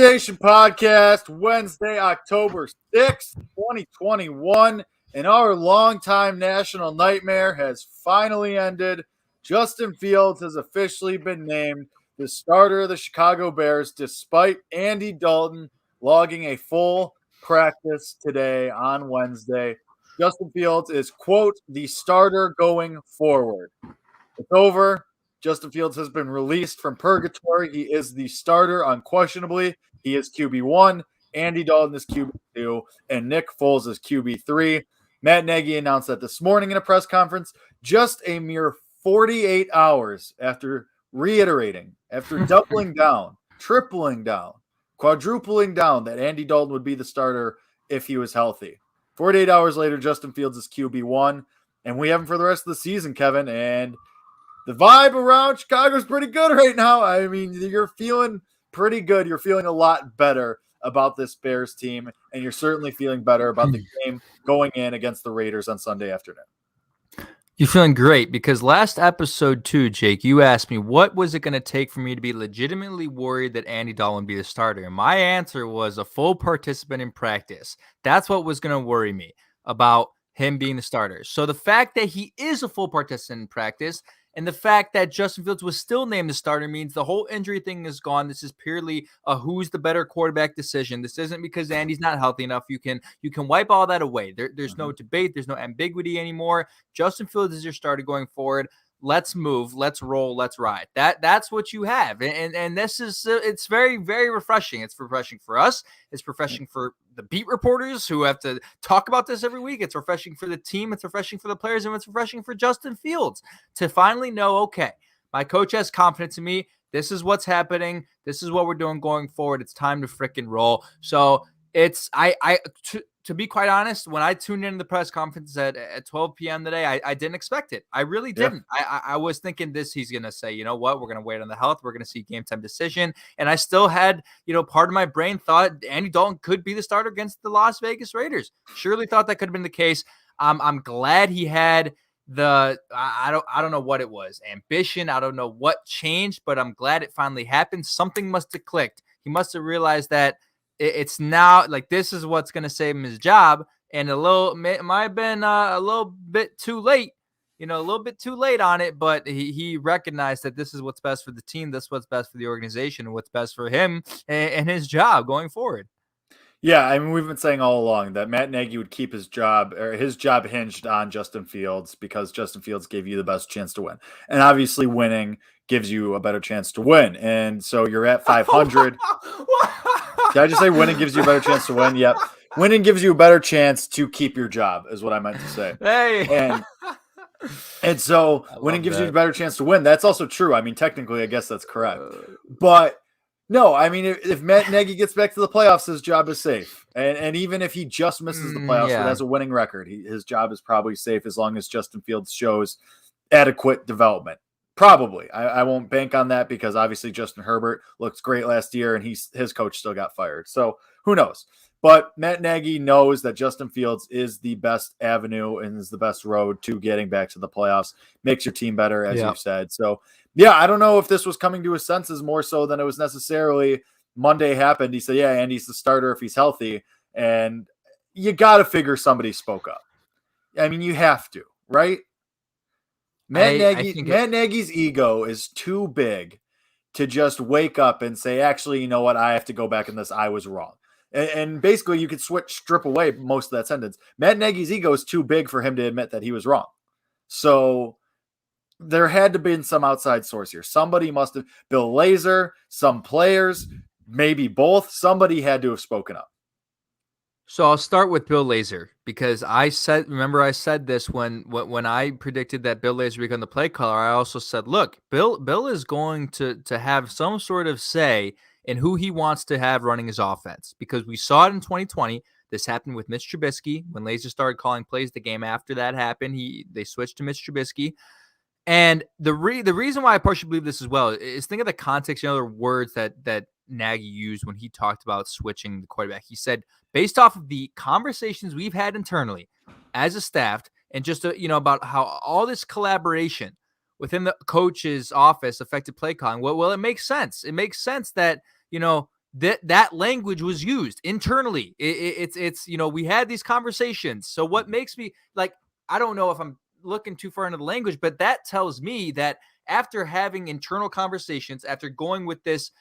Nation Podcast, Wednesday, October 6th, 2021, and our longtime national nightmare has finally ended. Justin Fields has officially been named the starter of the Chicago Bears, despite Andy Dalton logging a full practice today on Wednesday. Justin Fields is, quote, the starter going forward. It's over. Justin Fields has been released from purgatory. He is the starter unquestionably. He is QB1. Andy Dalton is QB2. And Nick Foles is QB3. Matt Nagy announced that this morning in a press conference, just a mere 48 hours after reiterating, after doubling down, tripling down, quadrupling down that Andy Dalton would be the starter if he was healthy. 48 hours later, Justin Fields is QB1. And we have him for the rest of the season, Kevin. And the vibe around Chicago is pretty good right now. I mean, you're feeling pretty good. You're feeling a lot better about this Bears team, and you're certainly feeling better about the game going in against the Raiders on Sunday afternoon. You're feeling great because last episode too, Jake, you asked me what was it going to take for me to be legitimately worried that Andy Dalton would be the starter. And my answer was a full participant in practice. That's what was going to worry me about him being the starter. So the fact that he is a full participant in practice and the fact that Justin Fields was still named the starter means the whole injury thing is gone. This is purely a who's the better quarterback decision. This isn't because Andy's not healthy enough. You can wipe all that away. There's no debate. There's no ambiguity anymore. Justin Fields is your starter going forward. Let's move. Let's roll. Let's ride. That's what you have. And this is it's very, very refreshing. It's refreshing for us. It's refreshing for the beat reporters who have to talk about this every week. It's refreshing for the team. It's refreshing for the players. And it's refreshing for Justin Fields to finally know, okay, my coach has confidence in me. This is what's happening. This is what we're doing going forward. It's time to freaking roll. So it's to be quite honest, when I tuned in the press conference at 12 p.m. today, I didn't expect it. I really didn't. Yeah. I was thinking he's going to say, you know what, we're going to wait on the health. We're going to see game time decision. And I still had, part of my brain thought Andy Dalton could be the starter against the Las Vegas Raiders. Surely thought that could have been the case. I'm glad he had I don't know what it was. Ambition. I don't know what changed, but I'm glad it finally happened. Something must have clicked. He must have realized that it's now like this is what's going to save him his job, and it might have been a little bit too late, a little bit too late on it. But he recognized that this is what's best for the team, this is what's best for the organization, and what's best for him and his job going forward. Yeah, I mean, we've been saying all along that Matt Nagy would keep his job hinged on Justin Fields because Justin Fields gave you the best chance to win, and obviously winning gives you a better chance to win. And so you're at 500. Did I just say winning gives you a better chance to win? Yep. Winning gives you a better chance to keep your job is what I meant to say. Hey. And so winning gives you a better chance to win. That's also true. I mean, technically, I guess that's correct. But no, I mean, if Matt Nagy gets back to the playoffs, his job is safe. And even if he just misses the playoffs but has a winning record, his job is probably safe as long as Justin Fields shows adequate development. Probably. I won't bank on that because obviously Justin Herbert looked great last year and his coach still got fired. So who knows? But Matt Nagy knows that Justin Fields is the best avenue and is the best road to getting back to the playoffs. Makes your team better, as you've said. So, yeah, I don't know if this was coming to his senses more so than it was necessarily Monday happened. He said, yeah, Andy's the starter if he's healthy. And you got to figure somebody spoke up. I mean, you have to, right? Matt Nagy's ego is too big to just wake up and say, actually, you know what? I have to go back in this. I was wrong. And basically, you could strip away most of that sentence. Matt Nagy's ego is too big for him to admit that he was wrong. So there had to have been some outside source here. Somebody must have, Bill Lazor, some players, maybe both. Somebody had to have spoken up. So I'll start with Bill Lazor because I said this when I predicted that Bill Lazor would become the play caller. I also said, look, Bill is going to have some sort of say in who he wants to have running his offense because we saw it in 2020. This happened with Mitch Trubisky when Lazor started calling plays. The game after that happened, they switched to Mitch Trubisky. And the reason why I partially believe this as well is think of the context, the words that Nagy used when he talked about switching the quarterback. He said, based off of the conversations we've had internally as a staff and just, about how all this collaboration within the coach's office affected play calling. Well, it makes sense. It makes sense that, that language was used internally. It's we had these conversations. So what makes me like, I don't know if I'm looking too far into the language, but that tells me that after having internal conversations, after going with this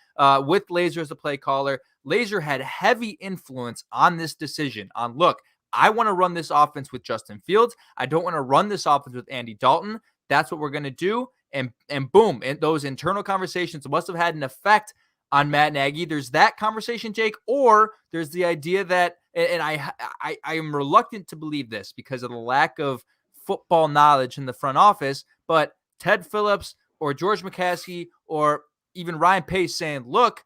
with Lazor as the play caller, Lazor had heavy influence on this decision. On, look, I want to run this offense with Justin Fields. I don't want to run this offense with Andy Dalton. That's what we're going to do. And boom, and those internal conversations must have had an effect on Matt Nagy. There's that conversation, Jake, or there's the idea that, and I am reluctant to believe this because of the lack of football knowledge in the front office, but Ted Phillips or George McCaskey or even Ryan Pace saying, look,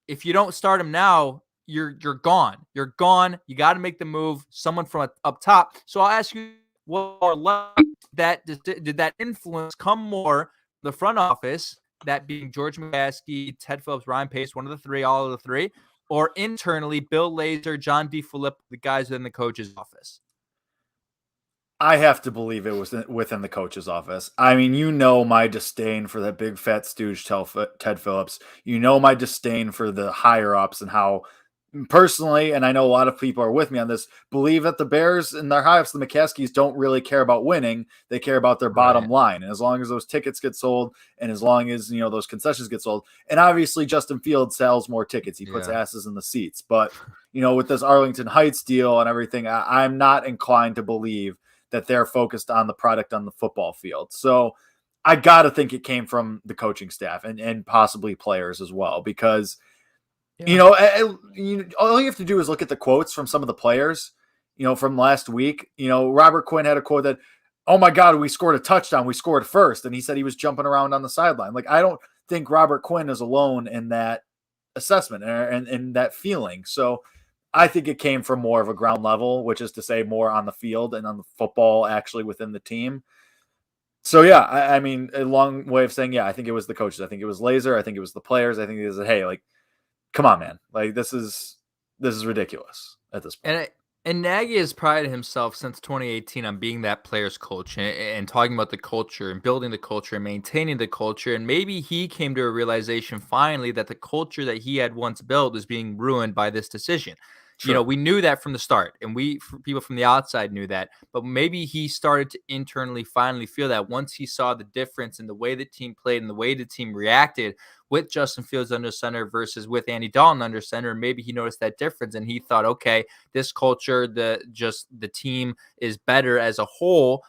if you don't start him now, you're gone. You're gone. You got to make the move. Someone from up top. So I'll ask you, what more that did that influence come more the front office, that being George McCaskey, Ted Phillips, Ryan Pace, one of the three, all of the three, or internally Bill Lazor, John DeFilippo, the guys in the coach's office? I have to believe it was within the coach's office. I mean, my disdain for that big fat stooge Ted Phillips. My disdain for the higher ups and how personally, and I know a lot of people are with me on this, believe that the Bears and their high ups, the McCaskies, don't really care about winning. They care about their bottom line. And as long as those tickets get sold and as long as, those concessions get sold, and obviously Justin Fields sells more tickets. He puts asses in the seats. But, with this Arlington Heights deal and everything, I'm not inclined to believe that they're focused on the product on the football field. So I got to think it came from the coaching staff and possibly players as well, because, all you have to do is look at the quotes from some of the players, from last week. Robert Quinn had a quote that, oh my God, we scored a touchdown. We scored first. And he said he was jumping around on the sideline. Like, I don't think Robert Quinn is alone in that assessment and that feeling. So I think it came from more of a ground level, which is to say more on the field and on the football actually within the team. So, yeah, I mean, a long way of saying, I think it was the coaches. I think it was Lazor. I think it was the players. I think it was, hey, like, come on, man. Like, this is ridiculous at this point. And Nagy has prided himself since 2018 on being that player's coach and talking about the culture and building the culture and maintaining the culture. And maybe he came to a realization finally that the culture that he had once built is being ruined by this decision. Sure. We knew that from the start, and people from the outside knew that, but maybe he started to internally finally feel that once he saw the difference in the way the team played and the way the team reacted with Justin Fields under center versus with Andy Dalton under center. Maybe he noticed that difference and he thought, okay, this culture, the team is better as a whole,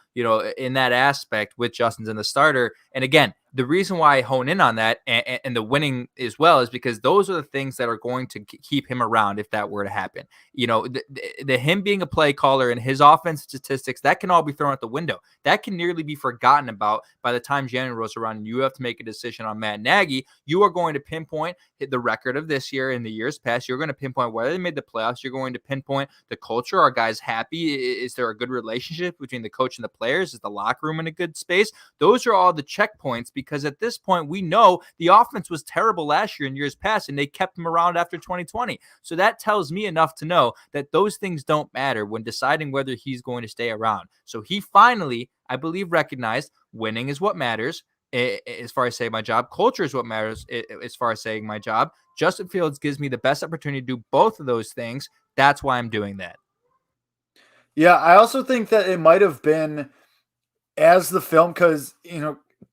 in that aspect with Justin's in the starter. And again, the reason why I hone in on that and the winning as well is because those are the things that are going to keep him around if that were to happen. The him being a play caller and his offensive statistics, that can all be thrown out the window. That can nearly be forgotten about by the time January rolls around and you have to make a decision on Matt Nagy. You are going to pinpoint the record of this year and the years past. You're going to pinpoint whether they made the playoffs. You're going to pinpoint the culture. Are guys happy? Is there a good relationship between the coach and the players? Is the locker room in a good space? Those are all the checkpoints, because at this point, we know the offense was terrible last year and years past, and they kept him around after 2020. So that tells me enough to know that those things don't matter when deciding whether he's going to stay around. So he finally, I believe, recognized winning is what matters. As far as saying my job, culture is what matters. As far as saying my job, Justin Fields gives me the best opportunity to do both of those things. That's why I'm doing that. Yeah, I also think that it might have been as the film, because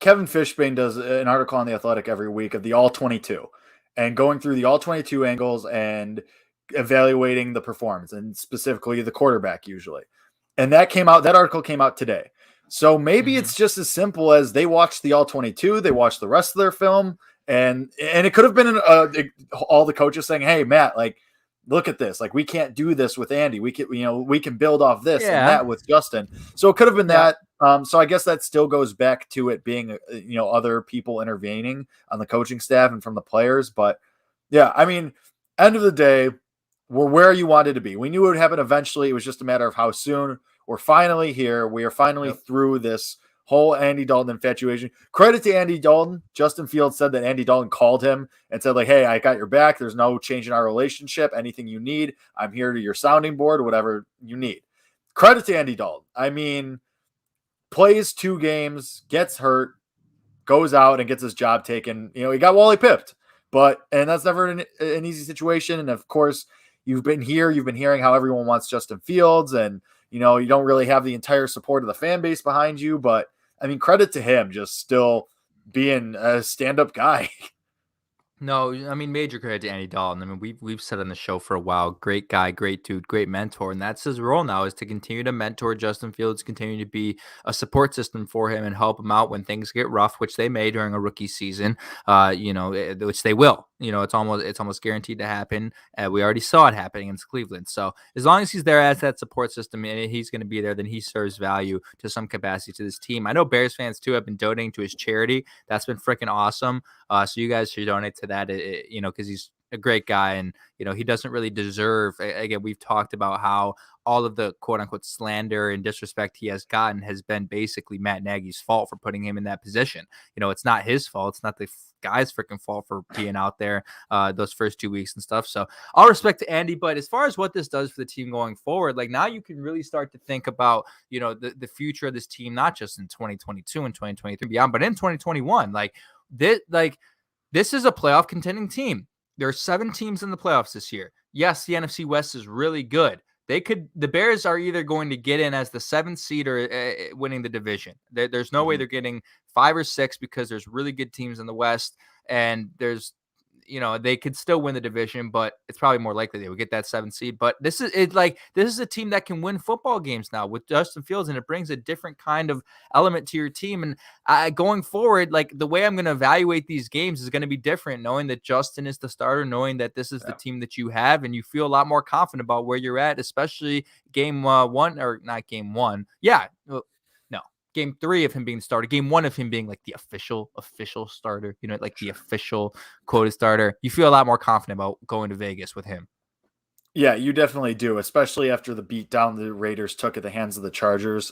Kevin Fishbain does an article on The Athletic every week of the all 22 and going through the all 22 angles and evaluating the performance and specifically the quarterback usually. And that article came out today. So maybe it's just as simple as they watched the all 22, they watched the rest of their film, and it could have been all the coaches saying, "Hey, Matt, like, look at this. Like, we can't do this with Andy. We can build off this and that with Justin." So it could have been that. So I guess that still goes back to it being, other people intervening on the coaching staff and from the players. But yeah, I mean, end of the day, we're where you wanted to be. We knew it would happen eventually. It was just a matter of how soon. We're finally here. We are finally through this whole Andy Dalton infatuation. Credit to Andy Dalton. Justin Fields said that Andy Dalton called him and said, like, hey, I got your back. There's no change in our relationship. Anything you need, I'm here to your sounding board, whatever you need. Credit to Andy Dalton. I mean, plays 2 games, gets hurt, goes out and gets his job taken. He got Wally pipped. and that's never an easy situation. And of course, you've been hearing how everyone wants Justin Fields, and you don't really have the entire support of the fan base behind you. But I mean, credit to him, just still being a stand-up guy. No, I mean, major credit to Andy Dalton. I mean, we've said on the show for a while, great guy, great dude, great mentor, and that's his role now, is to continue to mentor Justin Fields, continue to be a support system for him and help him out when things get rough, which they may during a rookie season, which they will. It's almost guaranteed to happen. We already saw it happening in Cleveland. So as long as he's there as that support system and he's going to be there, then he serves value to some capacity to this team. I know Bears fans too have been donating to his charity. That's been freaking awesome. So you guys should donate to that, because he's a great guy, and he doesn't really deserve. Again, we've talked about how all of the quote unquote slander and disrespect he has gotten has been basically Matt Nagy's fault for putting him in that position. It's not his fault. It's not the guy's freaking fault for being out there those first 2 weeks and stuff. So all respect to Andy, but as far as what this does for the team going forward, like now you can really start to think about, the future of this team, not just in 2022 and 2023 beyond, but in 2021. This is a playoff contending team. There are 7 teams in the playoffs this year. Yes, the NFC West is really good. The Bears are either going to get in as the 7th seed or winning the division. There's no way they're getting 5 or 6 because there's really good teams in the West, and there's, they could still win the division, but it's probably more likely they would get that 7th seed. But this is a team that can win football games now with Justin Fields, and it brings a different kind of element to your team. And going forward, like the way I'm going to evaluate these games is going to be different, knowing that Justin is the starter, knowing that this is the team that you have, and you feel a lot more confident about where you're at, especially game 1, or not game 1. Yeah. Game 3 of him being the starter, game 1 of him being like the official starter, like the official quoted starter. You feel a lot more confident about going to Vegas with him. Yeah, you definitely do, especially after the beatdown the Raiders took at the hands of the Chargers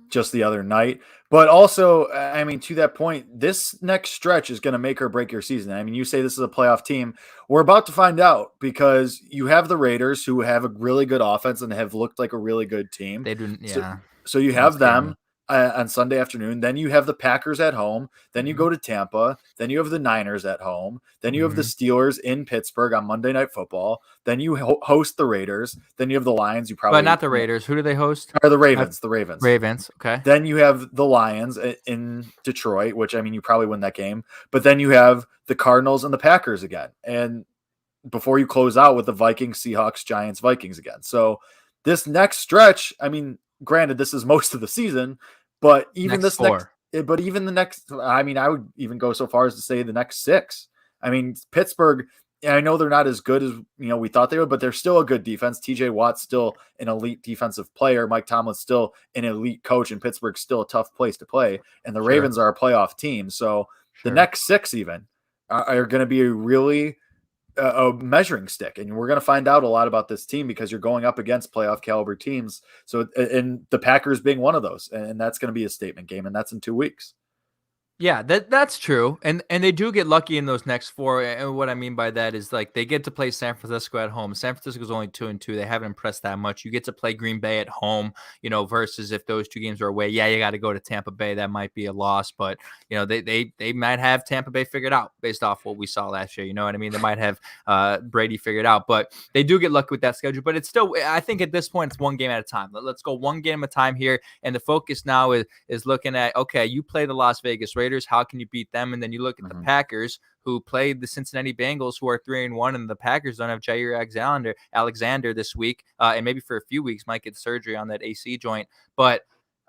just the other night. But also, I mean, to that point, this next stretch is going to make or break your season. I mean, you say this is a playoff team. We're about to find out, because you have the Raiders, who have a really good offense and have looked like a really good team. They do, yeah. So you have them on Sunday afternoon. Then you have the Packers at home. Then you go to Tampa. Then you have the Niners at home. Then you have the Steelers in Pittsburgh on Monday Night Football. Then you host the Raiders. Then you have the Lions. But not the Raiders. Who do they host? Or the Ravens. The Ravens. Ravens. Okay. Then you have the Lions in Detroit, which, I mean, you probably win that game. But then you have the Cardinals and the Packers again. And before you close out with the Vikings, Seahawks, Giants, Vikings again. So this next stretch, I mean, granted, this is most of the season, but even even the next, I mean, I would even go so far as to say the next 6. I mean, Pittsburgh, I know they're not as good as we thought they would, but they're still a good defense. TJ Watt's still an elite defensive player. Mike Tomlin's still an elite coach, and Pittsburgh's still a tough place to play. And the Ravens are a playoff team. So the next 6 even are going to be a really a measuring stick, and we're going to find out a lot about this team, because you're going up against playoff caliber teams. So, and the Packers being one of those, and that's going to be a statement game, and that's in 2 weeks. Yeah, that's true. And they do get lucky in those next 4. And what I mean by that is, like, they get to play San Francisco at home. San Francisco's only 2-2. They haven't impressed that much. You get to play Green Bay at home, versus if those 2 games are away, you got to go to Tampa Bay. That might be a loss, but they might have Tampa Bay figured out based off what we saw last year. You know what I mean? They might have Brady figured out, but they do get lucky with that schedule. But it's still, I think at this point, it's one game at a time. Let's go one game at a time here. And the focus now is looking at, okay, you play the Las Vegas Raiders. How can you beat them? And then you look at the Packers, who played the Cincinnati Bengals, who are 3-1, and the Packers don't have Jair Alexander this week, and maybe for a few weeks might get surgery on that AC joint. But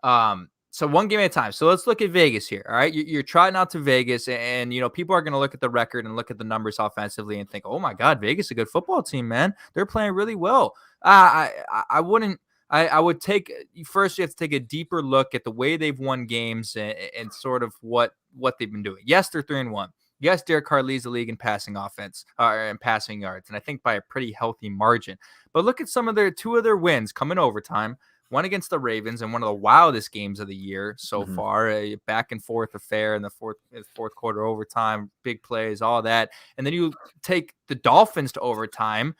so one game at a time. So let's look at Vegas here. All right, you're trotting out to Vegas, and people are going to look at the record and look at the numbers offensively and think, oh my God, Vegas is a good football team, man. They're playing really well. I wouldn't. I would take first. You have to take a deeper look at the way they've won games and sort of what they've been doing. Yes, they're 3-1. Yes, Derek Carr leads the league in passing offense and passing yards, and I think by a pretty healthy margin. But look at some of their 2 of their wins coming overtime. One against the Ravens in one of the wildest games of the year so far, a back and forth affair in the fourth quarter overtime, big plays, all that, and then you take the Dolphins to overtime.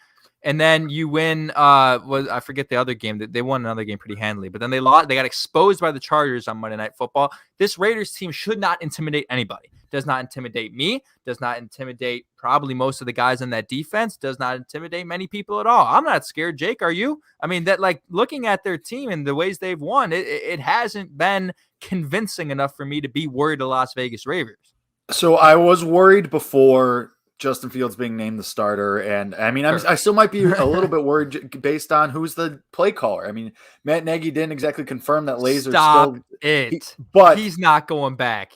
And then you win. I forget the other game. They won another game pretty handily, but then they lost. They got exposed by the Chargers on Monday Night Football. This Raiders team should not intimidate anybody. Does not intimidate me, does not intimidate probably most of the guys on that defense, does not intimidate many people at all. I'm not scared. Jake, are you? I mean, that like looking at their team and the ways they've won, it hasn't been convincing enough for me to be worried the Las Vegas Raiders. So I was worried before Justin Fields being named the starter. And I mean, I still might be a little bit worried based on who's the play caller. I mean, Matt Nagy didn't exactly confirm that Lazor but he's not going back.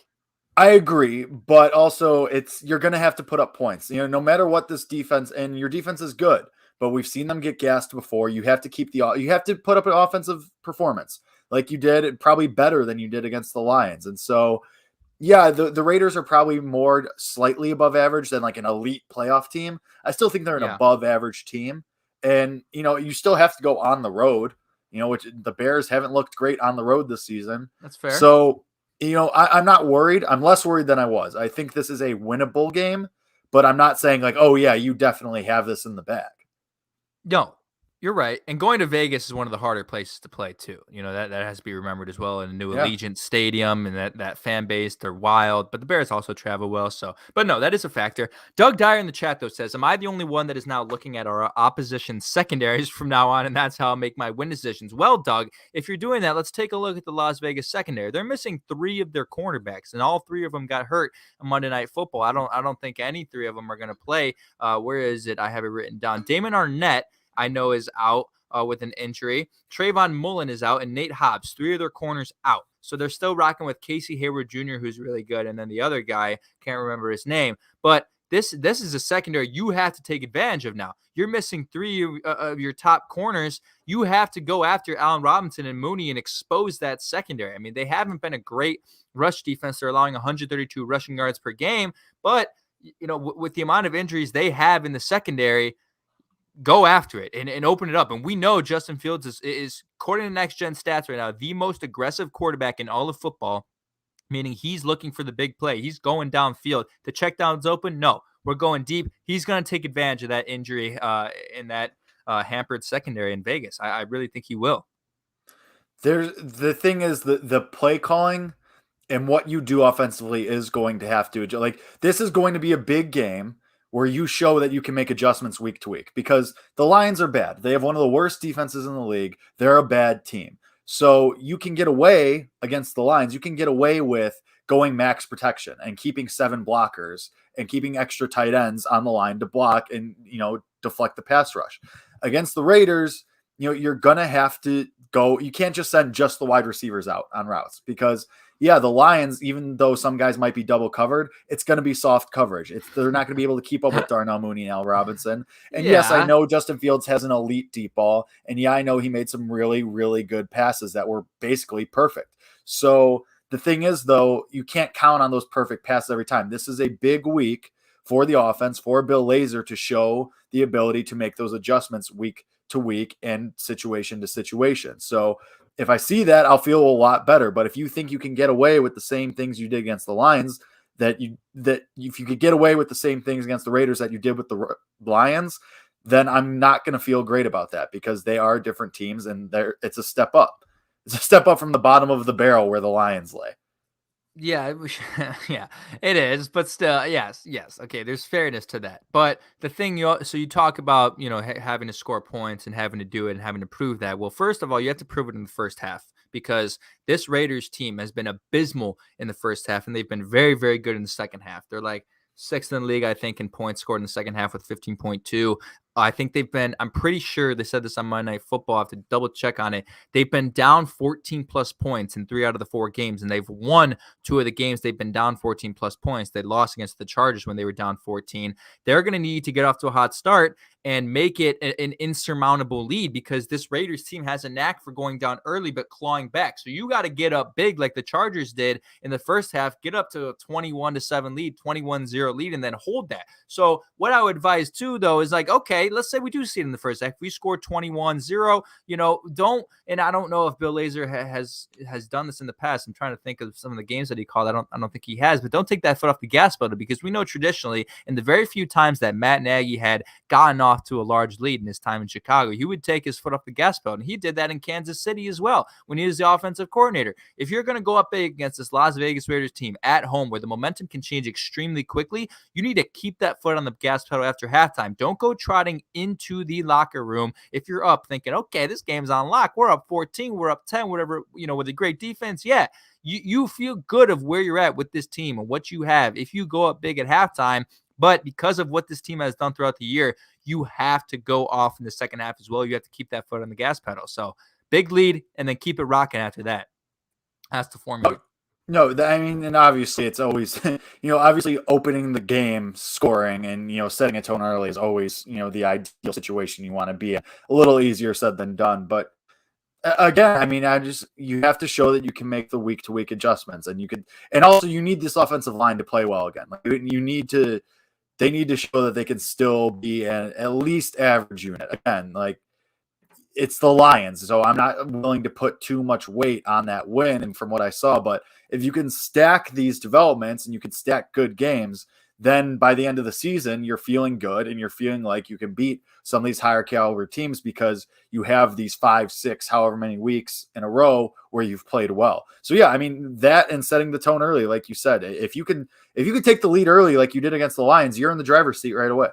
I agree, but also you're going to have to put up points. You know, no matter what this defense, and your defense is good, but we've seen them get gassed before. You have to you have to put up an offensive performance like you did, probably better than you did against the Lions. And so, yeah, the Raiders are probably more slightly above average than like an elite playoff team. I still think they're an above average team. And, you know, you still have to go on the road, you know, which the Bears haven't looked great on the road this season. That's fair. So, you know, I'm not worried. I'm less worried than I was. I think this is a winnable game, but I'm not saying like, oh, yeah, you definitely have this in the bag. No, you're right. And going to Vegas is one of the harder places to play too. You know, that has to be remembered as well. In a new Allegiant Stadium and that fan base, they're wild, but the Bears also travel well. So, but no, that is a factor. Doug Dyer in the chat though says, am I the only one that is now looking at our opposition secondaries from now on? And that's how I make my win decisions. Well, Doug, if you're doing that, let's take a look at the Las Vegas secondary. They're missing 3 of their cornerbacks and all 3 of them got hurt on Monday Night Football. I don't think any 3 of them are going to play. Where is it? I have it written down. Damon Arnett, I know, is out with an injury. Trayvon Mullen is out, and Nate Hobbs, 3 of their corners out. So they're still rocking with Casey Hayward Jr., who's really good, and then the other guy, can't remember his name. But this is a secondary you have to take advantage of now. You're missing 3 of your top corners. You have to go after Allen Robinson and Mooney and expose that secondary. I mean, they haven't been a great rush defense. They're allowing 132 rushing yards per game, but you know, with the amount of injuries they have in the secondary, go after it and open it up. And we know Justin Fields is according to Next Gen Stats right now, the most aggressive quarterback in all of football, meaning he's looking for the big play. He's going downfield. The check down's open. No, we're going deep. He's going to take advantage of that injury in that hampered secondary in Vegas. I really think he will. The thing is the play calling and what you do offensively is going to have to, like, this is going to be a big game where you show that you can make adjustments week to week, because the Lions are bad. They have one of the worst defenses in the league. They're a bad team. So you can get away against the Lions. You can get away with going max protection and keeping 7 blockers and keeping extra tight ends on the line to block and, you know, deflect the pass rush. Against the Raiders, you know, you're going to have to go. You can't just send just the wide receivers out on routes, because yeah, the Lions, even though some guys might be double covered, it's going to be soft coverage. They're not going to be able to keep up with Darnell Mooney and Al Robinson. And yes, I know Justin Fields has an elite deep ball. And yeah, I know he made some really, really good passes that were basically perfect. So the thing is, though, you can't count on those perfect passes every time. This is a big week for the offense, for Bill Lazor to show the ability to make those adjustments week to week and situation to situation. So if I see that, I'll feel a lot better. But if you think you can get away with the same things you did against the Lions, that if you could get away with the same things against the Raiders that you did with the Lions, then I'm not going to feel great about that, because they are different teams and it's a step up. It's a step up from the bottom of the barrel where the Lions lay. Yeah, yeah, it is, but still, yes. Okay, there's fairness to that. But the thing you talk about, you know, having to score points and having to do it and having to prove that. Well, first of all, you have to prove it in the first half, because this Raiders team has been abysmal in the first half, and they've been very, very good in the second half. They're like 6th in the league, I think, in points scored in the second half with 15.2. I think I'm pretty sure they said this on Monday Night Football. I have to double check on it. They've been down 14 plus points in 3 out of the 4 games, and they've won 2 of the games. They've been down 14 plus points. They lost against the Chargers when they were down 14. They're going to need to get off to a hot start and make it an insurmountable lead, because this Raiders team has a knack for going down early but clawing back. So you got to get up big like the Chargers did in the first half, get up to a 21-7 lead, 21-0 lead, and then hold that. So what I would advise too, though, is like, okay, let's say we do see it in the first half. If we score 21-0, you know, and I don't know if Bill Lazor has done this in the past. I'm trying to think of some of the games that he called. I don't think he has, but don't take that foot off the gas pedal, because we know traditionally in the very few times that Matt Nagy had gotten off off to a large lead in his time in Chicago, he would take his foot off the gas pedal. And he did that in Kansas City as well when he was the offensive coordinator. If you're going to go up big against this Las Vegas Raiders team at home where the momentum can change extremely quickly, you need to keep that foot on the gas pedal after halftime. Don't go trotting into the locker room if you're up thinking, okay, this game's on lock. We're up 14, we're up 10, whatever, with a great defense. Yeah, you feel good of where you're at with this team and what you have if you go up big at halftime. But because of what this team has done throughout the year, you have to go off in the second half as well. You have to keep that foot on the gas pedal. So big lead and then keep it rocking after that. That's the formula. No, and obviously it's always, obviously opening the game, scoring, and, setting a tone early is always, the ideal situation you want to be in. A little easier said than done. But again, you have to show that you can make the week-to-week adjustments, and also you need this offensive line to play well again. Like they need to show that they can still be an at least average unit. Again, like it's the Lions, so I'm not willing to put too much weight on that win. And from what I saw, but if you can stack these developments and you can stack good games, then by the end of the season, you're feeling good and you're feeling like you can beat some of these higher caliber teams because you have these 5, 6, however many weeks in a row where you've played well. So yeah, that and setting the tone early, like you said, if you can take the lead early, like you did against the Lions, you're in the driver's seat right away.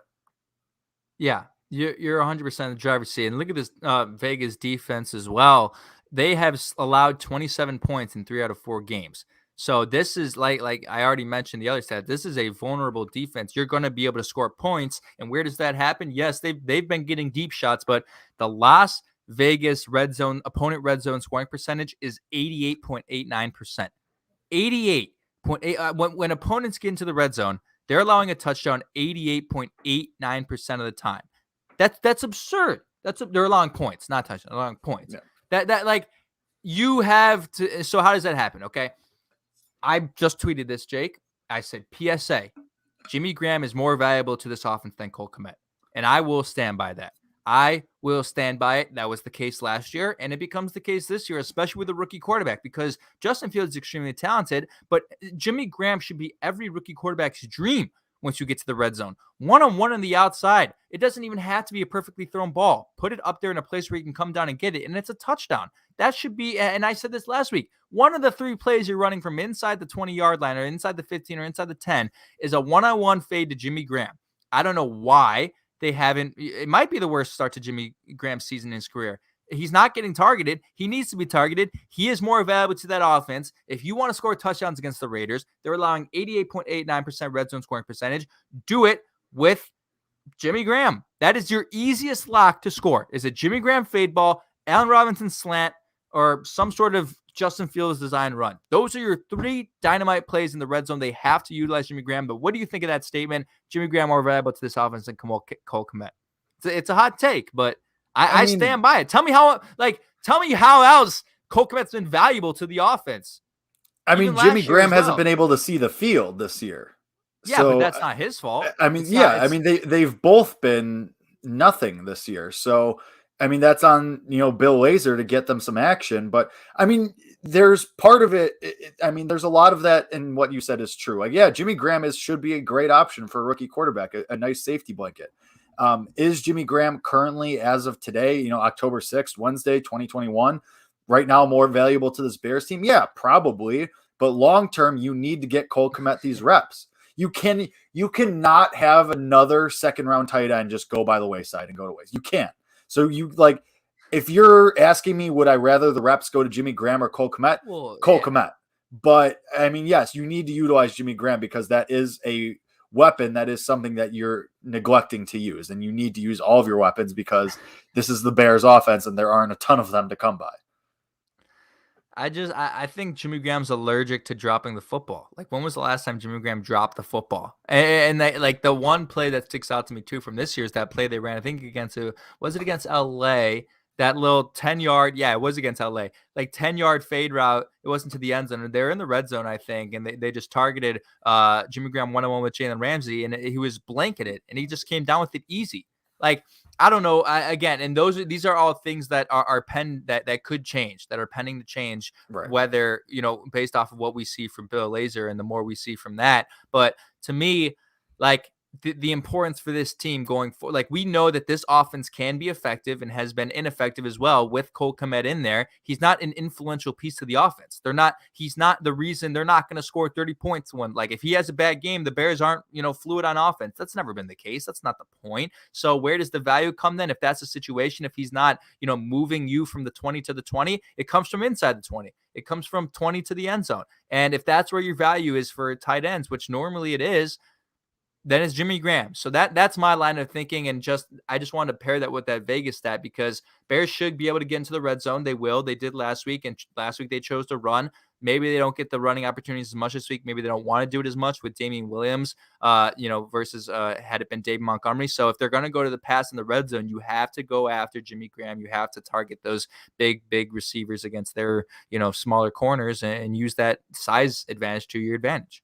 Yeah, you're 100% in the driver's seat. And look at this Vegas defense as well. They have allowed 27 points in 3 out of 4 games. So this is like I already mentioned the other stat. This is a vulnerable defense. You're going to be able to score points. And where does that happen? Yes, they've been getting deep shots, but the Las Vegas opponent red zone scoring percentage is 88.89%. 88.8. When opponents get into the red zone, they're allowing a touchdown 88.89% of the time. That's absurd. They're allowing points, not touchdowns. They're allowing points. Yeah. That like you have to. So how does that happen? Okay. I just tweeted this, Jake. I said, PSA, Jimmy Graham is more valuable to this offense than Cole Kmet. And I will stand by that. I will stand by it. That was the case last year, and it becomes the case this year, especially with a rookie quarterback, because Justin Fields is extremely talented, but Jimmy Graham should be every rookie quarterback's dream once you get to the red zone. One-on-one on the outside. It doesn't even have to be a perfectly thrown ball. Put it up there in a place where you can come down and get it, and it's a touchdown. That should be, and I said this last week, one of the 3 plays you're running from inside the 20-yard line or inside the 15 or inside the 10 is a one-on-one fade to Jimmy Graham. I don't know why they haven't. It might be the worst start to Jimmy Graham's season in his career. He's not getting targeted. He needs to be targeted. He is more valuable to that offense. If you want to score touchdowns against the Raiders, they're allowing 88.89% red zone scoring percentage. Do it with Jimmy Graham. That is your easiest lock to score. Is a Jimmy Graham fade ball, Allen Robinson slant, or some sort of Justin Fields design run. Those are your 3 dynamite plays in the red zone. They have to utilize Jimmy Graham. But what do you think of that statement? Jimmy Graham more valuable to this offense than Cole Kmet. It's a hot take, but I stand by it. Tell me how else Cole Kmet's been valuable to the offense. Jimmy Graham hasn't been able to see the field this year. Yeah, so, but that's not his fault. They've both been nothing this year. So, that's on, Bill Lazor to get them some action. But, there's part of it. There's a lot of that in what you said is true. Jimmy Graham should be a great option for a rookie quarterback, a nice safety blanket. Is Jimmy Graham currently, as of today, October 6th, Wednesday, 2021, right now more valuable to this Bears team? Yeah, probably. But long-term, you need to get Cole Kmet these reps. You cannot have another second-round tight end just go by the wayside and go to waste. You can't. So if you're asking me, would I rather the reps go to Jimmy Graham or Cole Kmet? Kmet. But, yes, you need to utilize Jimmy Graham because that is a weapon. That is something that you're neglecting to use, and you need to use all of your weapons because this is the Bears offense and there aren't a ton of them to come by. I think Jimmy Graham's allergic to dropping the football. Like, when was the last time Jimmy Graham dropped the football? And the one play that sticks out to me too from this year is that play they ran, I think against LA, that little 10-yard, it was against LA, like 10-yard fade route. It wasn't to the end zone. They're in the red zone, I think, and they just targeted Jimmy Graham one-on-one with Jalen Ramsey, and he was blanketed, and he just came down with it easy. Like, I don't know. And these are all things that are that could change, that are pending to change, right? Whether, based off of what we see from Bill Lazor and the more we see from that. But to me, like, the importance for this team going forward. Like, we know that this offense can be effective and has been ineffective as well with Cole Kmet in there. He's not an influential piece to the offense. He's not the reason they're not going to score 30 points when, like, if he has a bad game, the Bears aren't, fluid on offense. That's never been the case. That's not the point. So where does the value come then? If that's the situation, if he's not, moving you from the 20 to the 20, it comes from inside the 20. It comes from 20 to the end zone. And if that's where your value is for tight ends, which normally it is, then it's Jimmy Graham. So that's my line of thinking. And I just wanted to pair that with that Vegas stat, because Bears should be able to get into the red zone. They will. They did last week. And last week they chose to run. Maybe they don't get the running opportunities as much this week. Maybe they don't want to do it as much with Damian Williams, versus had it been Dave Montgomery. So if they're going to go to the pass in the red zone, you have to go after Jimmy Graham. You have to target those big receivers against their, smaller corners and use that size advantage to your advantage.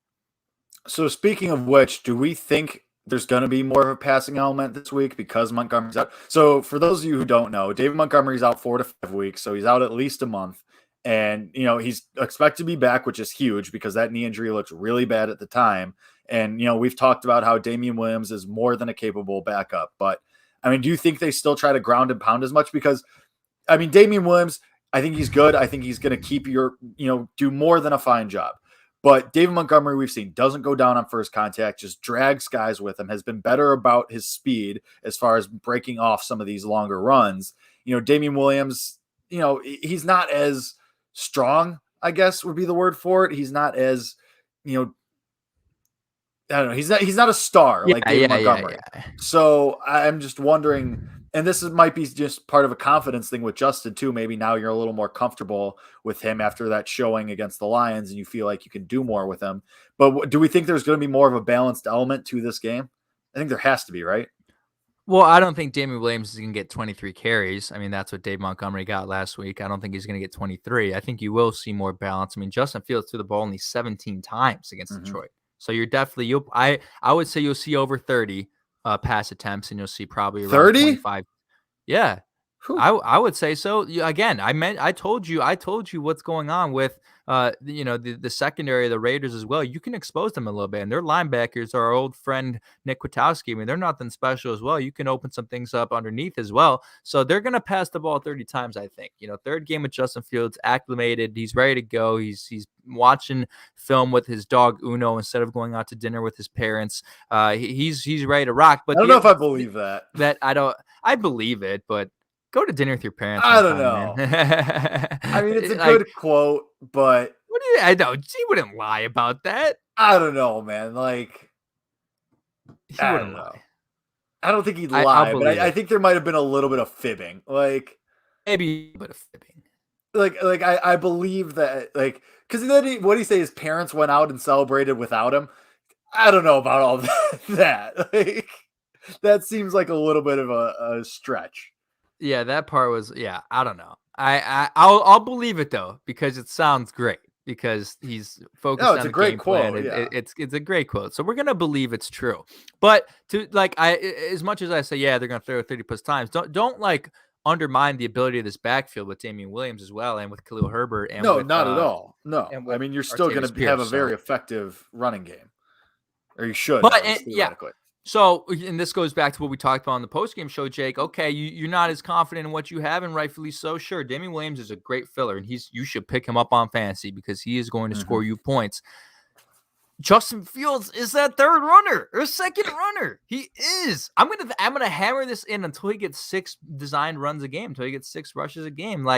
So speaking of which, do we think there's going to be more of a passing element this week because Montgomery's out? So for those of you who don't know, David Montgomery's out 4 to 5 weeks. So he's out at least a month. And, he's expected to be back, which is huge because that knee injury looked really bad at the time. And, we've talked about how Damian Williams is more than a capable backup. But, do you think they still try to ground and pound as much? Because, Damian Williams, I think he's good. I think he's going to keep do more than a fine job. But David Montgomery, we've seen, doesn't go down on first contact, just drags guys with him, has been better about his speed as far as breaking off some of these longer runs. Damian Williams, he's not as strong, I guess would be the word for it. He's not as, I don't know. He's not a star like David Montgomery. Yeah. So I'm just wondering, and this might be just part of a confidence thing with Justin too. Maybe now you're a little more comfortable with him after that showing against the Lions and you feel like you can do more with him. But do we think there's going to be more of a balanced element to this game? I think there has to be, right? Well, I don't think Damian Williams is going to get 23 carries. That's what Dave Montgomery got last week. I don't think he's going to get 23. I think you will see more balance. Justin Fields threw the ball only 17 times against Detroit. So you're definitely, I would say you'll see over 30 pass attempts, and you'll see probably around 30? 25. Yeah. I would say so. Again, I told you what's going on with the secondary of the Raiders as well. You can expose them a little bit, and their linebackers are our old friend Nick Kwiatkowski. They're nothing special as well. You can open some things up underneath as well. So they're going to pass the ball 30 times, I think. Third game with Justin Fields, acclimated. He's ready to go. He's watching film with his dog Uno instead of going out to dinner with his parents. He's ready to rock. But I don't know if I believe that. I believe it, but go to dinner with your parents. I don't know. It's a good quote, but I know he wouldn't lie about that. I don't know, man. He wouldn't lie. I don't think he'd lie, but I think there might have been a little bit of fibbing. Maybe a bit of fibbing. I believe that, because then what did he say? His parents went out and celebrated without him. I don't know about all that. That seems like a little bit of a stretch. Yeah, that part was. Yeah, I don't know. I'll believe it though, because it sounds great. Because he's focused on the game plan. It's a great quote. So we're gonna believe it's true. But as much as I say, yeah, they're gonna throw 30 plus times. Don't undermine the ability of this backfield with Damian Williams as well, and with Khalil Herbert. And not at all. No, you're still going to have a very effective running game, or you should. But theoretically. So, and this goes back to what we talked about on the postgame show, Jake. Okay, you're not as confident in what you have, and rightfully so. Sure, Damian Williams is a great filler, and you should pick him up on fantasy because he is going to score you points. Justin Fields is that third runner or second runner. He is. I'm gonna hammer this in until he gets 6 designed runs a game, until he gets 6 rushes a game.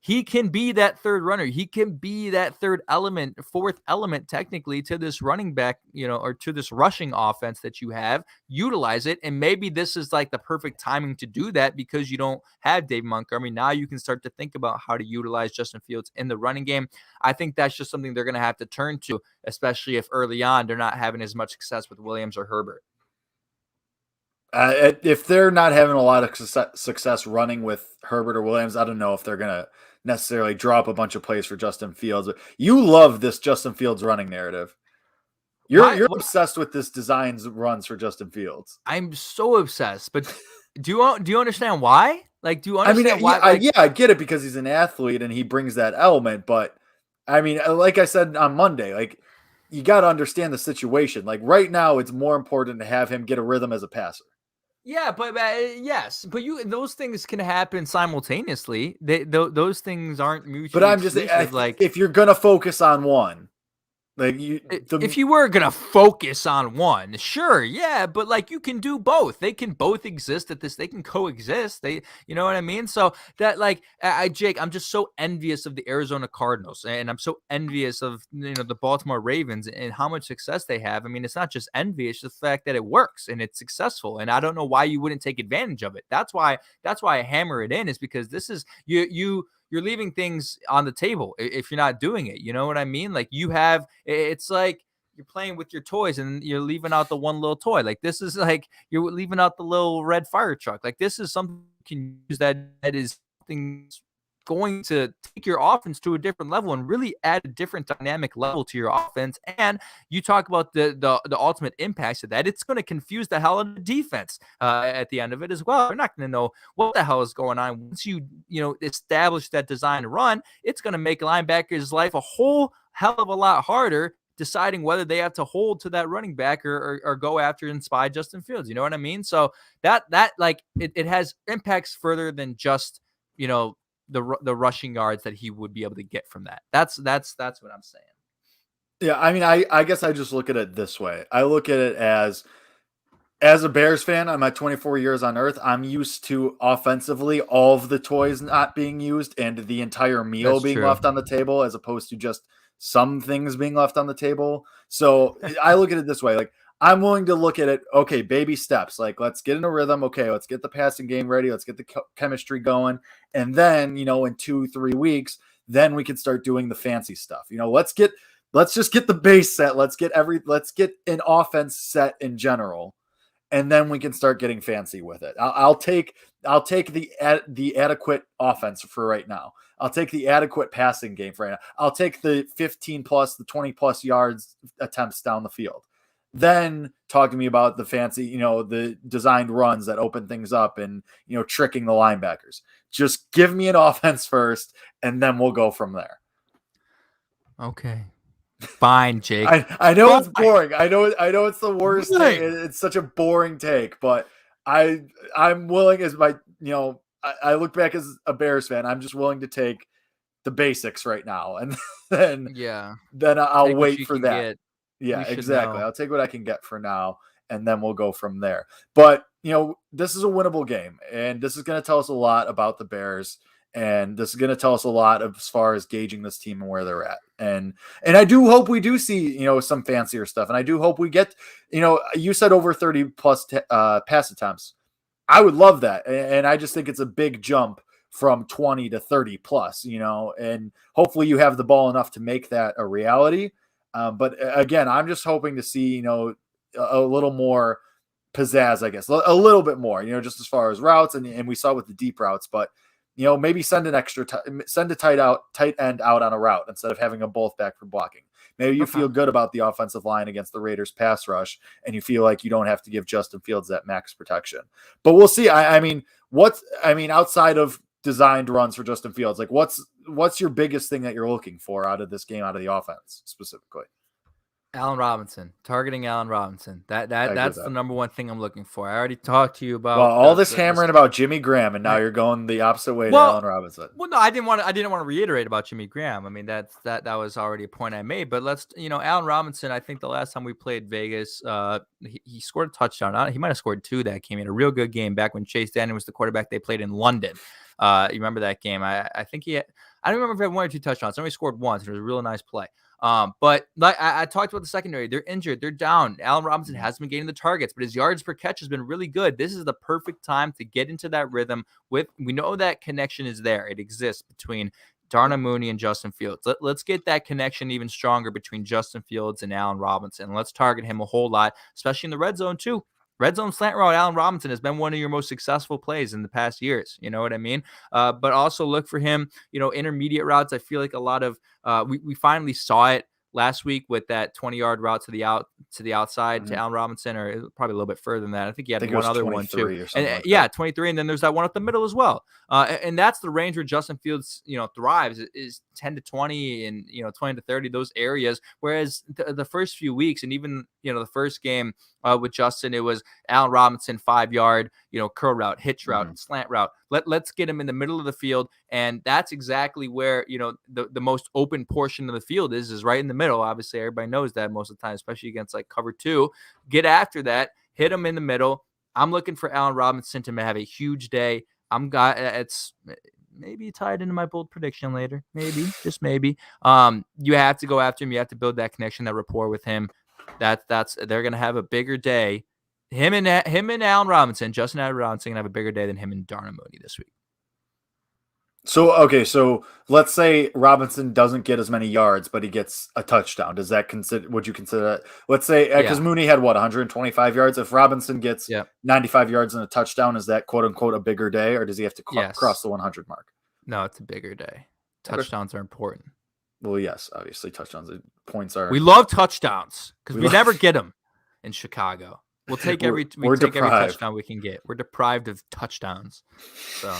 He can be that third runner. He can be that fourth element, technically, to this running back, or to this rushing offense that you have. Utilize it. And maybe this is the perfect timing to do that because you don't have Dave Montgomery. Now you can start to think about how to utilize Justin Fields in the running game. I think that's just something they're going to have to turn to, especially if early on they're not having as much success with Williams or Herbert. If they're not having a lot of success running with Herbert or Williams, I don't know if they're going to necessarily draw up a bunch of plays for Justin Fields. But you love this Justin Fields running narrative. You're obsessed with this designs runs for Justin Fields. I'm so obsessed. But do you understand why? Do you understand why? I get it because he's an athlete and he brings that element. But like I said on Monday, you got to understand the situation. Like right now, it's more important to have him get a rhythm as a passer. Yeah, but yes, but those things can happen simultaneously. Those things aren't mutually But I'm just exclusive. Like if you're gonna focus on one, like if you were gonna focus on one, sure, yeah, but like you can do both. They can both exist at this. They can coexist. You know what I mean? So that like, Jake, I'm just so envious of the Arizona Cardinals, and I'm so envious of the Baltimore Ravens and how much success they have. I mean, it's not just envy; it's the fact that it works and it's successful. And I don't know why you wouldn't take advantage of it. That's why I hammer it in, is because this is you're leaving things on the table if you're not doing it. You know what I mean? Like it's like you're playing with your toys and you're leaving out the one little toy. Like this is like you're leaving out the little red fire truck. Like this is something you can use that is something going to take your offense to a different level and really add a different dynamic level to your offense. And you talk about the ultimate impacts of that. It's going to confuse the hell out of the defense at the end of it as well. They're not going to know what the hell is going on. Once you establish that design run, it's going to make linebackers' life a whole hell of a lot harder deciding whether they have to hold to that running back or go after and spy Justin Fields. You know what I mean? So that like it has impacts further than just, the rushing yards that he would be able to get from that. That's what I'm saying. Yeah, I mean, I guess I just look at it this way. I look at it as a Bears fan, I'm at 24 years on earth. I'm used to offensively all of the toys not being used and the entire meal being left on the table, as opposed to just some things being left on the table. So I look at it this way. Like, I'm willing to look at it, okay, baby steps. Like, let's get in a rhythm. Okay, let's get the passing game ready. Let's get the chemistry going. And then, in 2-3 weeks, then we can start doing the fancy stuff. Let's just get the base set. Let's get an offense set in general. And then we can start getting fancy with it. I'll take the adequate offense for right now. I'll take the adequate passing game for right now. I'll take the 15 plus, the 20 plus yards attempts down the field. Then talk to me about the fancy, the designed runs that open things up and, tricking the linebackers. Just give me an offense first, and then we'll go from there. Okay. Fine, Jake. I know it's boring. I know it's the worst thing. It's such a boring take, but I'm willing, as my, I look back as a Bears fan, I'm just willing to take the basics right now. And then I'll wait for that. Get. Yeah, exactly. I'll take what I can get for now, and then we'll go from there. But, this is a winnable game, and this is going to tell us a lot about the Bears, and this is going to tell us a lot as far as gauging this team and where they're at. And I do hope we do see, some fancier stuff, and I do hope we get, you said over 30 plus pass attempts. I would love that, and I just think it's a big jump from 20 to 30 plus, and hopefully you have the ball enough to make that a reality. But again, I'm just hoping to see, a little more pizzazz, I guess, a little bit more, just as far as routes, and we saw with the deep routes, but maybe send an extra, send a tight end out on a route instead of having them both back for blocking. Maybe you feel good about the offensive line against the Raiders pass rush, and you feel like you don't have to give Justin Fields that max protection. But we'll see. I mean, outside of designed runs for Justin Fields, like what's your biggest thing that you're looking for out of this game, out of the offense specifically? Allen Robinson, targeting Allen Robinson. That's the number one thing I'm looking for. I already talked to you about all this hammering about Jimmy Graham, and now you're going the opposite way to Allen Robinson. Well, no, I didn't want to reiterate about Jimmy Graham. I mean, that was already a point I made. But let's, Allen Robinson. I think the last time we played Vegas, he scored a touchdown. He might have scored 2 that game. He had a real good game back when Chase Daniel was the quarterback. They played in London. You remember that game? I think I don't remember if he had 1 or 2 touchdowns. He only scored once. It was a really nice play. But like I talked about the secondary, they're injured, they're down. Allen Robinson hasn't been getting the targets, but his yards per catch has been really good. This is the perfect time to get into that rhythm. We know that connection is there. It exists between Darnell Mooney and Justin Fields. Let's get that connection even stronger between Justin Fields and Allen Robinson. Let's target him a whole lot, especially in the red zone too. Red zone slant route, Allen Robinson has been one of your most successful plays in the past years. You know what I mean? But also look for him, intermediate routes. I feel like a lot of we finally saw it last week with that 20-yard route to the outside to Allen Robinson, or probably a little bit further than that. I think he had one other one too. Or something and like yeah, that. 23, and then there's that one up the middle as well. And that's the range where Justin Fields, thrives, is 10 to 20 and 20 to 30, those areas. Whereas the first few weeks, and even the first game with Justin, it was Allen Robinson 5-yard, curl route, hitch route, slant route. Let's get him in the middle of the field, and that's exactly where the most open portion of the field is right in the middle. Obviously, everybody knows that most of the time, especially against like cover 2. Get after that, hit him in the middle. I'm looking for Allen Robinson to have a huge day. It's maybe tied into my bold prediction later. Maybe, just maybe. You have to go after him. You have to build that connection, that rapport with him. They're gonna have a bigger day. Him and Allen Robinson, Justin Allen Robinson, gonna have a bigger day than him and Darnell Mooney this week. So let's say Robinson doesn't get as many yards, but he gets a touchdown. Would you consider that? Let's say, because Mooney had 125 yards. If Robinson gets 95 yards and a touchdown, is that quote unquote a bigger day, or does he have to cross the 100 mark? No, it's a bigger day. Touchdowns are important. Well, yes, obviously touchdowns, points are. We love touchdowns because we never get them in Chicago. We'll take every touchdown we can get. We're deprived of touchdowns. So.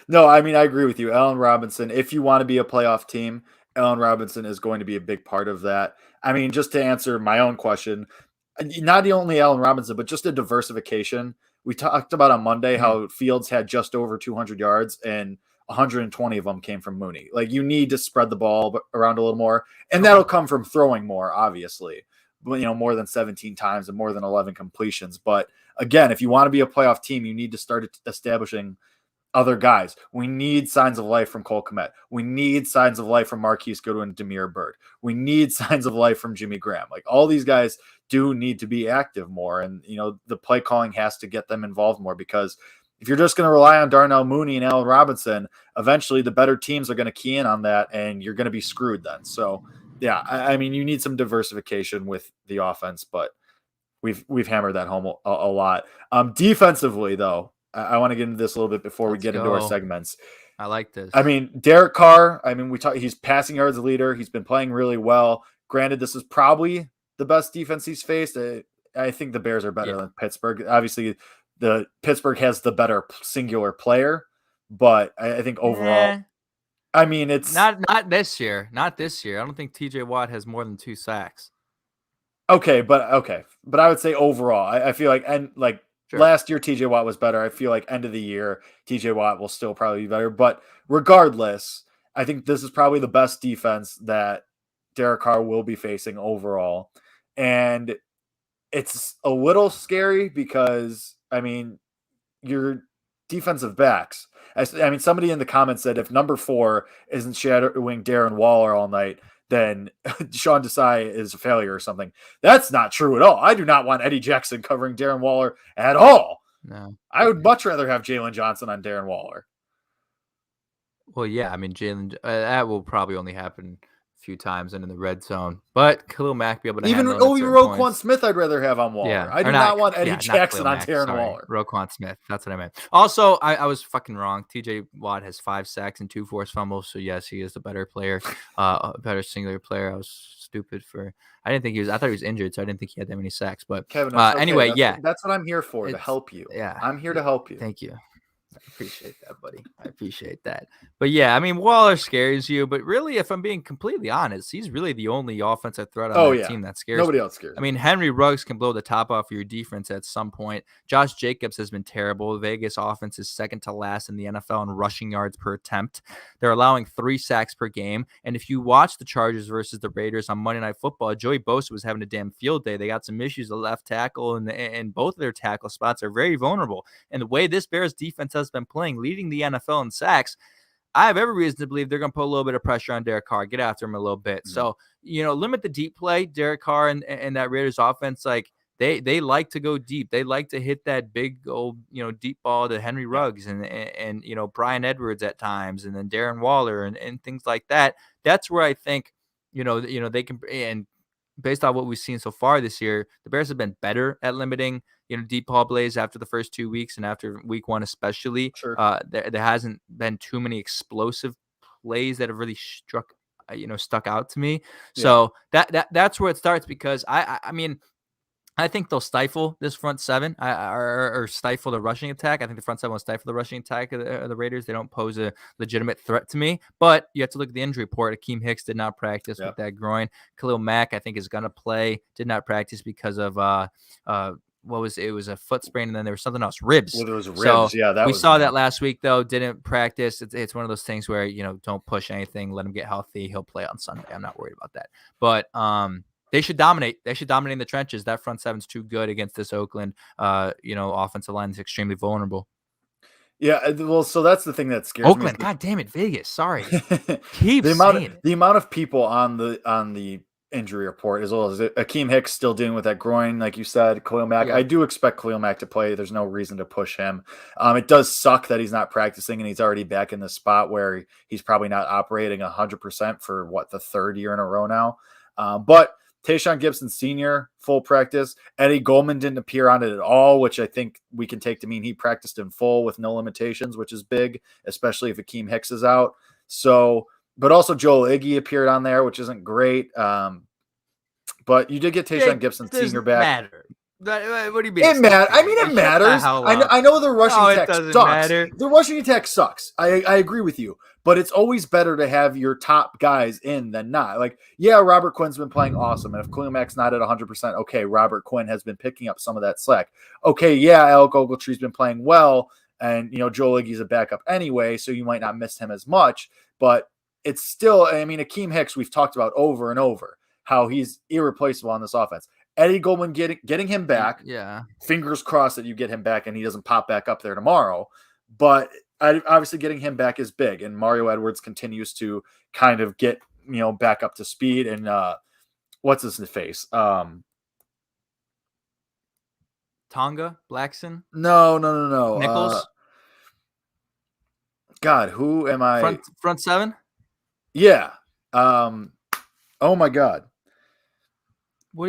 No, I mean, I agree with you. Allen Robinson, if you want to be a playoff team, Allen Robinson is going to be a big part of that. I mean, just to answer my own question, not only Allen Robinson, but just a diversification. We talked about on Monday how Fields had just over 200 yards and 120 of them came from Mooney. Like, you need to spread the ball around a little more, and that'll come from throwing more, obviously. More than 17 times and more than 11 completions. But again, if you want to be a playoff team, you need to start establishing other guys. We need signs of life from Cole Kmet. We need signs of life from Marquise Goodwin, Damiere Byrd. We need signs of life from Jimmy Graham. Like, all these guys do need to be active more. And, the play calling has to get them involved more, because if you're just going to rely on Darnell Mooney and Allen Robinson, eventually the better teams are going to key in on that and you're going to be screwed then. So yeah, I mean, you need some diversification with the offense, but we've hammered that home a lot. Defensively though, I want to get into this a little bit before we get into our segments. I like this. I mean, Derek Carr, he's passing yards leader. He's been playing really well. Granted, this is probably the best defense he's faced. I think the Bears are better than Pittsburgh. Obviously, the Pittsburgh has the better singular player, but I think overall, I mean, it's not this year. Not this year. I don't think TJ Watt has more than 2 sacks. Okay, but I would say overall, I feel like, and like, sure, last year, TJ Watt was better. I feel like end of the year, TJ Watt will still probably be better. But regardless, I think this is probably the best defense that Derek Carr will be facing overall. And it's a little scary because, I mean, your defensive backs. I mean, somebody in the comments said if number 4 isn't shadowing Darren Waller all night, then Sean Desai is a failure or something. That's not true at all. I do not want Eddie Jackson covering Darren Waller at all. No. I would much rather have Jalen Johnson on Darren Waller. Well, yeah, I mean, Jalen, that will probably only happen a few times and in the red zone. But Khalil Mack be able to even Roquan Smith, I'd rather have on Waller. Yeah, I do not want Eddie Jackson on Darren Waller. Roquan Smith, that's what I meant. Also, I was fucking wrong. TJ Watt has 5 sacks and 2 forced fumbles. So yes, he is the better player, a better singular player. I was stupid I didn't think he was. I thought he was injured, so I didn't think he had that many sacks. But Kevin, anyway, that's what I'm here for, to help you. Yeah, I'm here to help you. Thank you. I appreciate that, buddy. I appreciate that. But yeah, I mean, Waller scares you, but really, if I'm being completely honest, he's really the only offensive threat on that team that scares Nobody else scares. I mean, Henry Ruggs can blow the top off your defense at some point. Josh Jacobs has been terrible. Vegas offense is second to last in the NFL in rushing yards per attempt. They're allowing 3 sacks per game. And if you watch the Chargers versus the Raiders on Monday Night Football, Joey Bosa was having a damn field day. They got some issues at left tackle, and both of their tackle spots are very vulnerable. And the way this Bears defense has been playing, leading the NFL in sacks, I have every reason to believe they're going to put a little bit of pressure on Derek Carr, get after him a little bit. Mm-hmm. So, limit the deep play. Derek Carr and that Raiders offense, like they like to go deep. They like to hit that big old, deep ball to Henry Ruggs and Brian Edwards at times, and then Darren Waller and things like that. That's where I think, they can, and based on what we've seen so far this year, the Bears have been better at limiting, deep ball plays after the first 2 weeks and after week 1 especially. Sure. There hasn't been too many explosive plays that have really struck stuck out to me. So that's where it starts, because I mean, I think they'll stifle this front seven, or stifle the rushing attack. I think the front seven will stifle the rushing attack of the Raiders. They don't pose a legitimate threat to me. But you have to look at the injury report. Akeem Hicks did not practice with that groin. Khalil Mack, I think, is going to play. Did not practice because of it was a foot sprain, and then there was something else, ribs. Well, there was ribs. So we saw that last week, though. Didn't practice. It's one of those things where don't push anything. Let him get healthy. He'll play on Sunday. I'm not worried about that. But they should dominate. They should dominate in the trenches. That front seven's too good against this Oakland, offensive line is extremely vulnerable. Yeah, well, so that's the thing that scares Oakland, me. God damn it, Vegas. Sorry, the amount of people on the injury report, as well as Akeem Hicks still dealing with that groin, like you said. Khalil Mack, I do expect Khalil Mack to play. There's no reason to push him. It does suck that he's not practicing, and he's already back in the spot where he's probably not operating 100% for the third year in a row now. But Tayshaun Gibson Sr., full practice. Eddie Goldman didn't appear on it at all, which I think we can take to mean he practiced in full with no limitations, which is big, especially if Akeem Hicks is out. So, but also Joel Iggy appeared on there, which isn't great. But you did get Tayshaun Gibson Sr. back. What do you mean? It matters. I mean, it matters. I know the rushing attack sucks. Matter. The rushing attack sucks. I agree with you. But it's always better to have your top guys in than not. Like, Robert Quinn's been playing awesome. And if Khalil Mack's not at 100%, okay, Robert Quinn has been picking up some of that slack. Okay, Alec Ogletree's been playing well. And, Joel Iggy's a backup anyway, so you might not miss him as much. But it's still, I mean, Akeem Hicks, we've talked about over and over how he's irreplaceable on this offense. Eddie Goldman getting him back. Yeah. Fingers crossed that you get him back and he doesn't pop back up there tomorrow. But obviously getting him back is big. And Mario Edwards continues to kind of get, back up to speed. And what's his face? Tonga? Blackson? No. Nichols? God, who am I? Front seven? Yeah. Oh my God.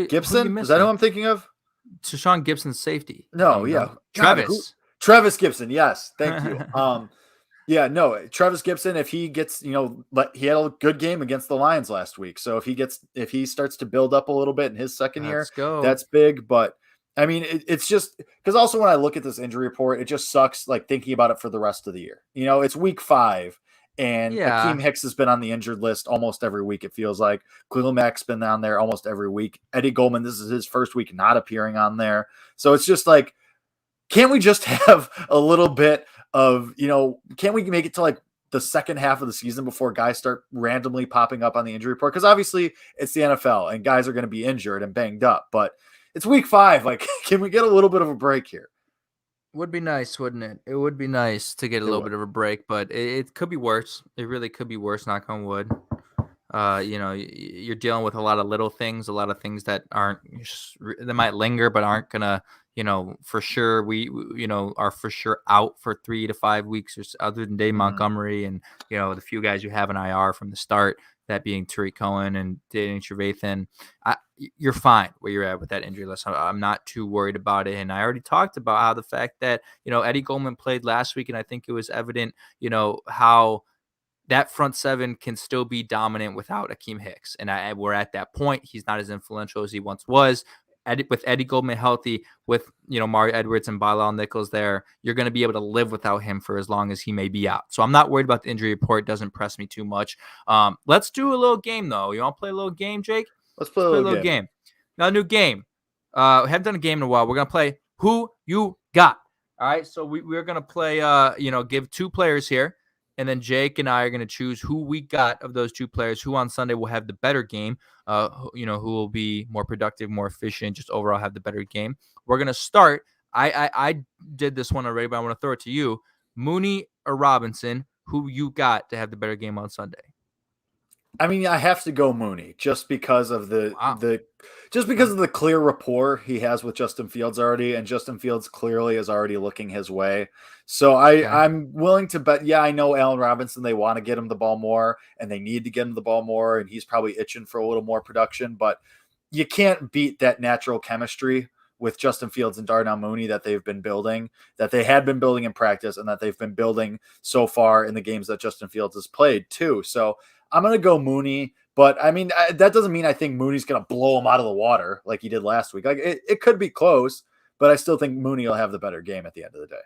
Gibson? Is that who I'm thinking of? Tashaun Gibson's safety. No, Travis. Travis Gibson. Yes. Thank you. Travis Gibson, if he gets, he had a good game against the Lions last week. So if he starts to build up a little bit in his second year, that's big. But I mean, it's just because also when I look at this injury report, it just sucks like thinking about it for the rest of the year. It's week 5. And Akeem Hicks has been on the injured list almost every week, it feels like. Khalil Mack's been on there almost every week. Eddie Goldman, this is his first week not appearing on there. So it's just like, can't we just have a little bit of, can't we make it to like the second half of the season before guys start randomly popping up on the injury report? Because obviously it's the NFL and guys are going to be injured and banged up. But it's week 5. Like, can we get a little bit of a break here? Would be nice, wouldn't it? It would be nice to get a little bit of a break, but it could be worse. It really could be worse, knock on wood. You're dealing with a lot of little things, a lot of things that aren't, that might linger, but aren't going to, for sure, we are for sure out for 3 to 5 weeks, or other than Dave Montgomery and, the few guys you have in IR from the start, that being Tariq Cohen and Danny Trevathan. You're fine where you're at with that injury list. I'm not too worried about it. And I already talked about how the fact that, Eddie Goldman played last week, and I think it was evident, how that front seven can still be dominant without Akeem Hicks. And we're at that point. He's not as influential as he once was. With Eddie Goldman healthy, with Mario Edwards and Bilal Nichols there, you're going to be able to live without him for as long as he may be out. So I'm not worried about the injury report. It doesn't press me too much. Let's do a little game, though. You want to play a little game, Jake? Let's play a little game. Now, a new game. We haven't done a game in a while. We're going to play Who You Got. All right, so we're going to play, give 2 players here. And then Jake and I are going to choose who we got of those 2 players, who on Sunday will have the better game, who will be more productive, more efficient, just overall have the better game. We're going to start. I did this one already, but I want to throw it to you. Mooney or Robinson, who you got to have the better game on Sunday? I mean, I have to go Mooney just because of the clear rapport he has with Justin Fields already, and Justin Fields clearly is already looking his way. So I'm willing to bet. Yeah, I know Allen Robinson. They want to get him the ball more, and they need to get him the ball more, and he's probably itching for a little more production. But you can't beat that natural chemistry with Justin Fields and Darnell Mooney that they've been building, that they had been building in practice, and that they've been building so far in the games that Justin Fields has played too. So I'm going to go Mooney, but I mean, that doesn't mean I think Mooney's going to blow him out of the water like he did last week. Like it could be close, but I still think Mooney will have the better game at the end of the day.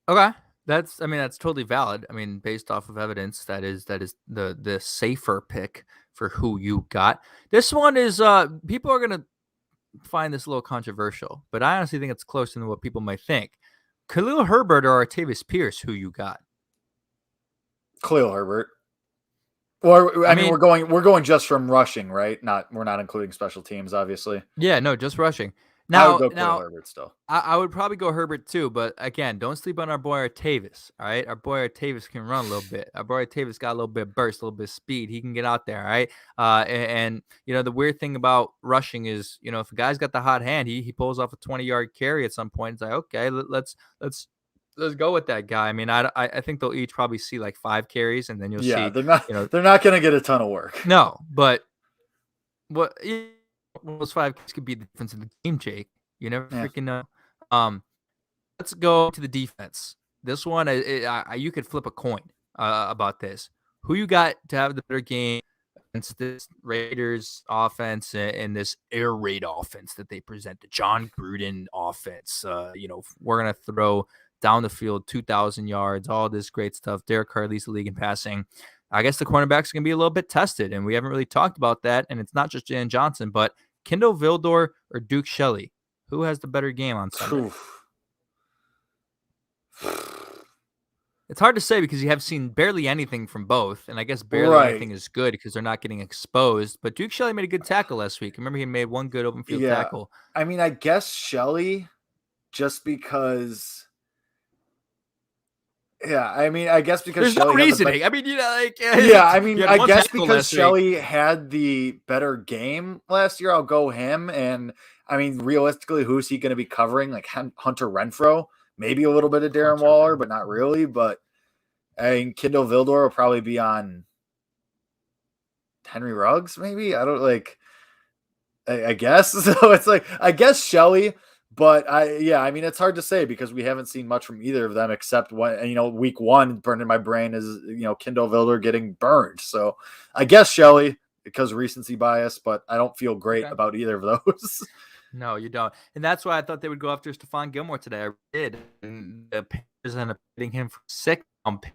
Okay. That's totally valid. I mean, based off of evidence, that is the safer pick for who you got. This one is people are gonna find this a little controversial, but I honestly think it's closer than what people might think. Khalil Herbert or Artavis Pierce, who you got? Khalil Herbert. Or I mean, we're going just from rushing, right? We're not including special teams, obviously. Yeah, no, just rushing. Now, I would go Khalil Herbert still. I would probably go Herbert too, but again, don't sleep on our boy Artavis. All right, our boy Artavis can run a little bit. Our boy Artavis got a little bit of burst, a little bit of speed. He can get out there. All right, and you know the weird thing about rushing is, you know, if a guy's got the hot hand, he pulls off a 20-yard carry at some point. It's like, okay, let's go with that guy. I mean, I think they'll each probably see like 5 carries, and then you'll see. They're not going to get a ton of work. No, but what? Those 5 could be the difference in the game, Jake. You never freaking know. Let's go to the defense. This one, you could flip a coin about this. Who you got to have the better game against this Raiders offense and this air raid offense that they present, the John Gruden offense? We're going to throw down the field 2,000 yards, all this great stuff. Derek Carr leads the league in passing. I guess the cornerbacks are going to be a little bit tested, and we haven't really talked about that. And it's not just Jan Johnson, but Kindle Vildor or Duke Shelley. Who has the better game on Sunday? It's hard to say because you have seen barely anything from both, and I guess barely anything is good because they're not getting exposed. But Duke Shelley made a good tackle last week. Remember, he made one good open field tackle. I mean, I guess Shelley, just because. Yeah, I mean, I guess because there's Shelley no reasoning. I mean, I guess because Shelley had the better game last year, I'll go him. And I mean, realistically, who's he going to be covering? Like Hunter Renfrow, maybe a little bit of Darren Waller, but not really. But I mean, Kindle Vildor will probably be on Henry Ruggs, maybe. I don't I guess so. It's like I guess Shelley. But I mean, it's hard to say because we haven't seen much from either of them except week 1 burned in my brain is, Kindle Vildor getting burned. So I guess Shelley because recency bias, but I don't feel great about either of those. No, you don't. And that's why I thought they would go after Stephon Gilmore today. I did. And the Panthers ended up getting him for 6th-round pick.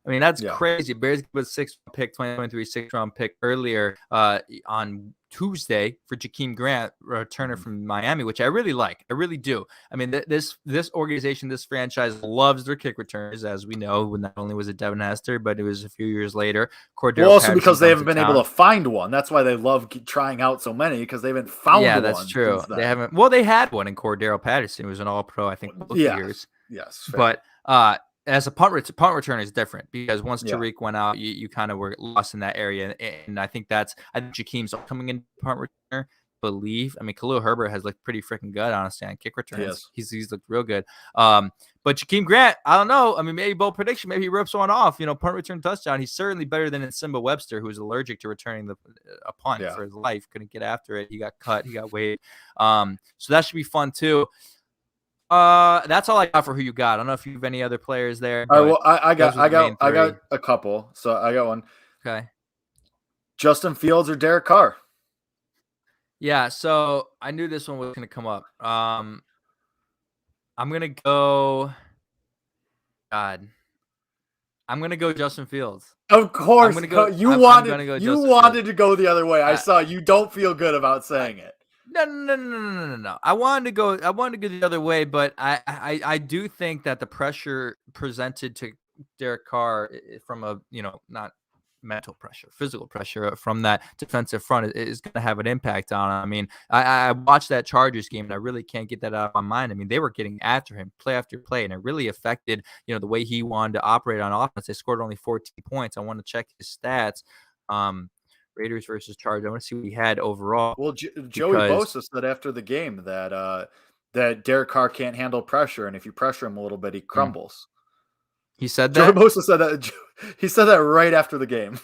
I mean, that's crazy. Bears with 6th-round pick, 2023 6th-round pick earlier on Tuesday for Jakeem Grant, returner from Miami, which I really like. I really do. I mean, this organization, this franchise loves their kick returners, as we know. Not only was it Devin Hester, but it was a few years later. Cordero also Patterson because they haven't been able to find one. That's why they love trying out so many because they haven't found one. Yeah, that's true. They haven't. Well, they had one in Cordero Patterson. He was an All-Pro, I think, both years. Yes, fair. But as a punt return is different because once Tariq went out, you kind of were lost in that area. And I think Jakeem's coming in punt returner, believe. I mean, Khalil Herbert has looked pretty freaking good, honestly, on kick returns. He's looked real good. But Jakeem Grant, I don't know. I mean, maybe bold prediction, maybe he rips one off, punt return touchdown. He's certainly better than Simba Webster, who was allergic to returning a punt for his life. Couldn't get after it. He got cut. He got waived. So that should be fun too. That's all I got for who you got. I don't know if you have any other players there. All right, well, I got a couple. So I got one. Okay. Justin Fields or Derek Carr? Yeah, so I knew this one was going to come up. I'm going to go I'm going to go Justin Fields. Of course. You wanted to go the other way. I saw you don't feel good about saying it. No. I wanted to go the other way, but I do think that the pressure presented to Derek Carr from a, not mental pressure, physical pressure from that defensive front is going to have an impact on him. I mean, I watched that Chargers game and I really can't get that out of my mind. I mean, they were getting after him play after play, and it really affected, the way he wanted to operate on offense. They scored only 14 points. I want to check his stats. Raiders versus Chargers. I want to see what he had overall. Well, Joey Bosa said after the game that Derek Carr can't handle pressure, and if you pressure him a little bit, he crumbles. He said that? Joey Bosa said that. He said that right after the game.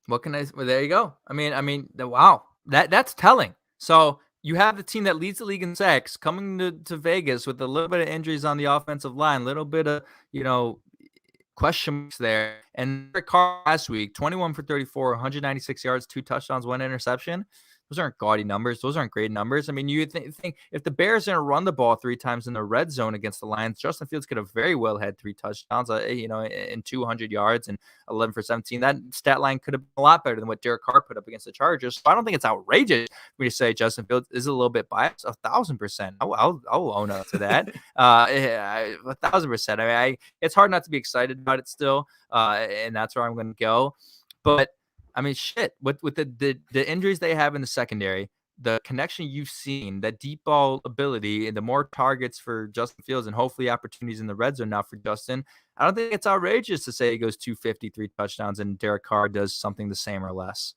What can I? Well, there you go. I mean, wow, that's telling. So you have the team that leads the league in sacks coming to Vegas with a little bit of injuries on the offensive line, a little bit of, question marks there. And Derek Carr last week, 21 for 34, 196 yards, 2 touchdowns, 1 interception. Those aren't gaudy numbers. Those aren't great numbers. I mean, you think if the Bears didn't run the ball 3 times in the red zone against the Lions, Justin Fields could have very well had 3 touchdowns, and 200 yards and 11 for 17. That stat line could have been a lot better than what Derek Carr put up against the Chargers. So I don't think it's outrageous for me to say Justin Fields is a little bit biased. 1,000%. I'll own up to that. 1,000%. I mean, it's hard not to be excited about it still, and that's where I'm going to go. But I mean, shit, with the injuries they have in the secondary, the connection you've seen, that deep ball ability, and the more targets for Justin Fields and hopefully opportunities in the red zone now for Justin, I don't think it's outrageous to say he goes 253 touchdowns and Derek Carr does something the same or less.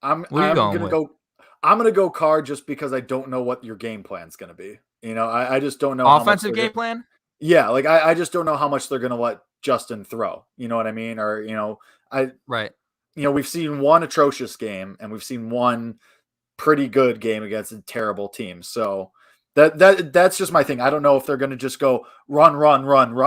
I'm going to go Carr just because I don't know what your game plan is going to be. I just don't know. Offensive game plan? Yeah, like I just don't know how much they're going to let Justin throw. You know what I mean? Or, right. We've seen one atrocious game and we've seen one pretty good game against a terrible team. So that's just my thing. I don't know if they're going to just go run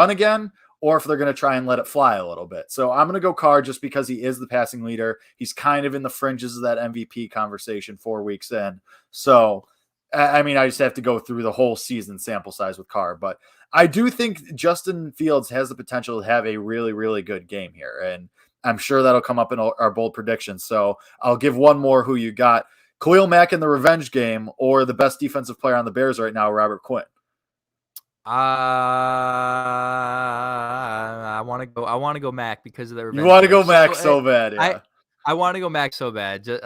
again, or if they're going to try and let it fly a little bit. So I'm going to go Carr just because he is the passing leader. He's kind of in the fringes of that MVP conversation 4 weeks in. So, I mean, I just have to go through the whole season sample size with Carr, but I do think Justin Fields has the potential to have a really, really good game here. And I'm sure that'll come up in our bold predictions. So I'll give one more who you got. Khalil Mack in the revenge game, or the best defensive player on the Bears right now, Robert Quinn? I want to go Mack because of the revenge. You want to go Mack so bad. Yeah. I want to go Mack so bad. Just,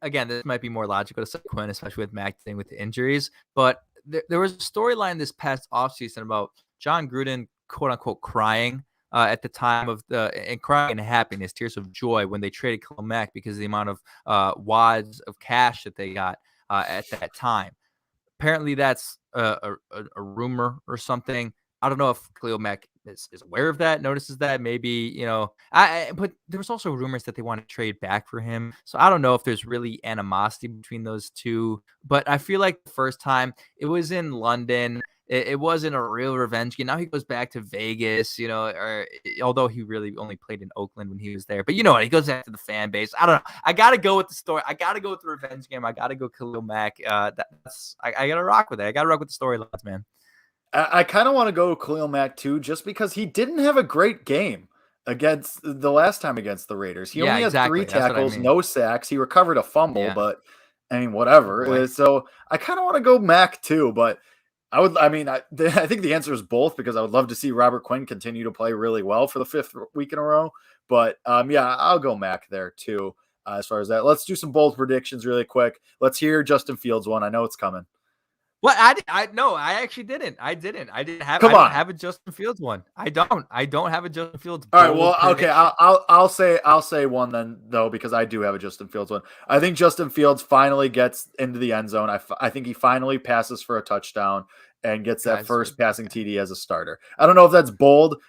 again, this might be more logical to say Quinn, especially with Mack thing with the injuries. But there was a storyline this past offseason about John Gruden, quote unquote, crying at the time of and crying in happiness, tears of joy when they traded Khalil Mack because of the amount of wads of cash that they got at that time. Apparently, that's a rumor or something. I don't know if Khalil Mack is aware of that, notices that, maybe, but there was also rumors that they want to trade back for him. So I don't know if there's really animosity between those two, but I feel like the first time it was in London. It wasn't a real revenge game. Now he goes back to Vegas, although he really only played in Oakland when he was there. But he goes back to the fan base. I don't know. I got to go with the story. I got to go with the revenge game. I got to go Khalil Mack. I got to rock with it. I got to rock with the storylines, man. I kind of want to go Khalil Mack too, just because he didn't have a great game against the last time against the Raiders. He only has 3 tackles, no sacks. He recovered a fumble, but I mean, whatever. So I kind of want to go Mack too, but I think the answer is both, because I would love to see Robert Quinn continue to play really well for the 5th week in a row. But I'll go Mack there too. As far as that, let's do some bold predictions really quick. Let's hear Justin Fields one. I know it's coming. What? I actually didn't. I didn't have a Justin Fields one. I don't have a Justin Fields. All right. Well, okay. I'll say one then, though, because I do have a Justin Fields one. I think Justin Fields finally gets into the end zone. I think he finally passes for a touchdown and gets that first passing TD as a starter. I don't know if that's bold,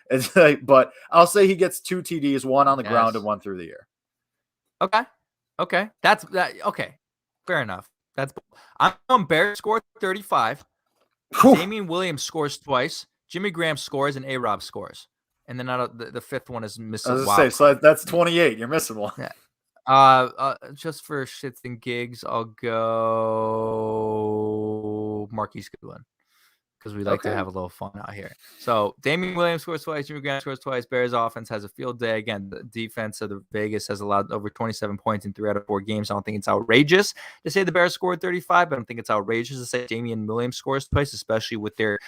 but I'll say he gets 2 TDs, one on the ground and one through the air. Okay. That's that. Okay. Fair enough. I'm on Bears score 35. Damian Williams scores twice. Jimmy Graham scores and A-Rob scores. And then the 5th one is missing. So that's 28. You're missing one. Yeah. Just for shits and gigs, I'll go Marquise Goodwin, because we like to have a little fun out here. So Damian Williams scores twice, Jimmy Graham scores twice. Bears offense has a field day. Again, the defense of the Vegas has allowed over 27 points in 3 out of 4 games. I don't think it's outrageous to say the Bears scored 35, but I don't think it's outrageous to say Damian Williams scores twice, especially with their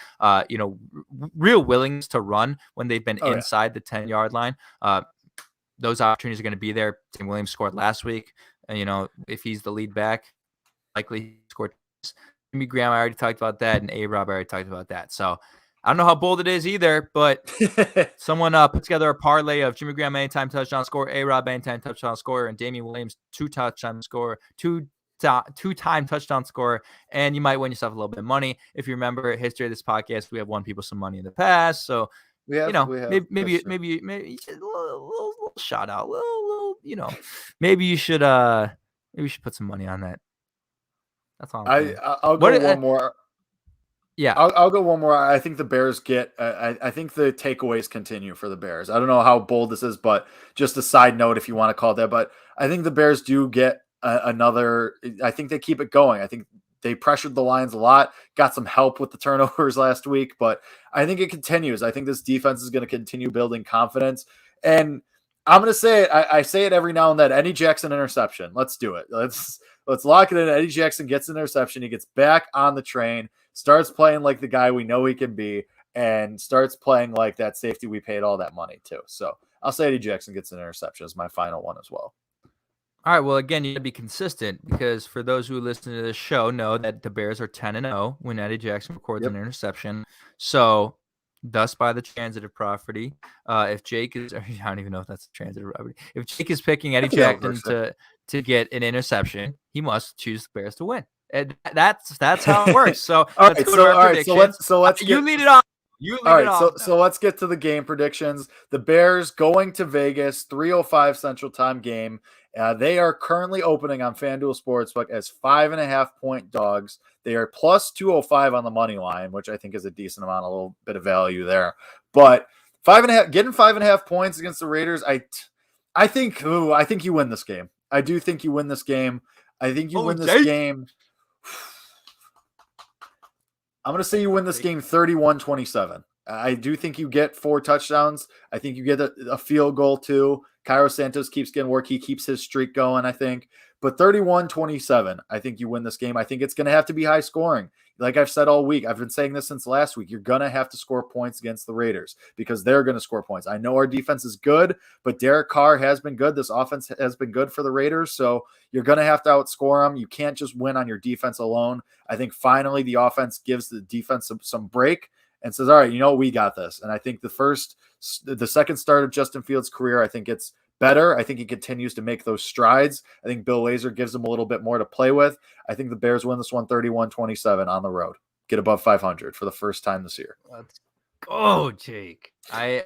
real willingness to run when they've been inside the 10-yard line. Those opportunities are going to be there. Damian Williams scored last week. And, if he's the lead back, likely he scored twice. Jimmy Graham, I already talked about that, and A-Rob, I already talked about that. So I don't know how bold it is either, but someone put together a parlay of Jimmy Graham anytime touchdown score, A-Rob anytime touchdown scorer, and Damian Williams 2-touchdown score, two-time touchdown scorer, and you might win yourself a little bit of money. If you remember history of this podcast, we have won people some money in the past, so maybe a little shout out, maybe you should put some money on that. That's all I'm saying. I'll go one more. Yeah, I'll go one more. I think the Bears get. I think the takeaways continue for the Bears. I don't know how bold this is, but just a side note, if you want to call it that. But I think the Bears do get another. I think they keep it going. I think they pressured the Lions a lot, got some help with the turnovers last week, but I think it continues. I think this defense is going to continue building confidence, and I'm going to say it. I say it every now and then. Eddie Jackson interception. Let's do it. Let's lock it in. Eddie Jackson gets an interception. He gets back on the train, starts playing like the guy we know he can be, and starts playing like that safety we paid all that money to. So I'll say Eddie Jackson gets an interception as my final one as well. All right. Well, again, you got to be consistent because for those who listen to this show know that the Bears are 10-0 when Eddie Jackson records an interception. So thus by the transitive property, if Jake is, I don't even know if that's a transitive property. If Jake is picking Eddie Jackson to get an interception, he must choose the Bears to win. And that's how it works. So let's go to our predictions. So let's you lead it off. So let's get to the game predictions. The Bears going to Vegas, 3:05 Central Time game. They are currently opening on FanDuel Sportsbook as 5.5-point dogs. They are plus 205 on the money line, which I think is a decent amount, a little bit of value there. But 5.5, getting 5.5 points against the Raiders, I think you win this game. I do think you win this game. I think you win this game. I'm going to say you win this game 31-27. I do think you get 4 touchdowns. I think you get a field goal too. Cairo Santos keeps getting work. He keeps his streak going, I think. But 31-27, I think you win this game. I think it's going to have to be high scoring. Like I've said all week, I've been saying this since last week, you're going to have to score points against the Raiders because they're going to score points. I know our defense is good, but Derek Carr has been good. This offense has been good for the Raiders, so you're going to have to outscore them. You can't just win on your defense alone. I think finally the offense gives the defense some break and says, all right, we got this. And I think the second start of Justin Fields' career, I think it's better. I think he continues to make those strides. I think Bill Lazor gives him a little bit more to play with. I think the Bears win this one 31-27 on the road. Get above 500 for the first time this year. Let's go, Jake. I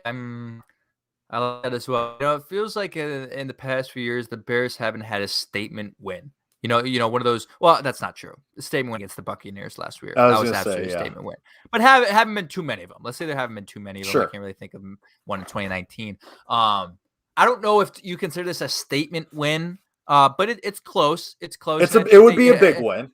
like that as well. It feels like in the past few years, the Bears haven't had a statement win. One of those. Well, that's not true. The statement win against the Buccaneers last year. That was absolutely a statement win. But haven't been too many of them. Let's say there haven't been too many of them. Sure. I can't really think of one in 2019. I don't know if you consider this a statement win, but it's close. It's close. It would be a big win.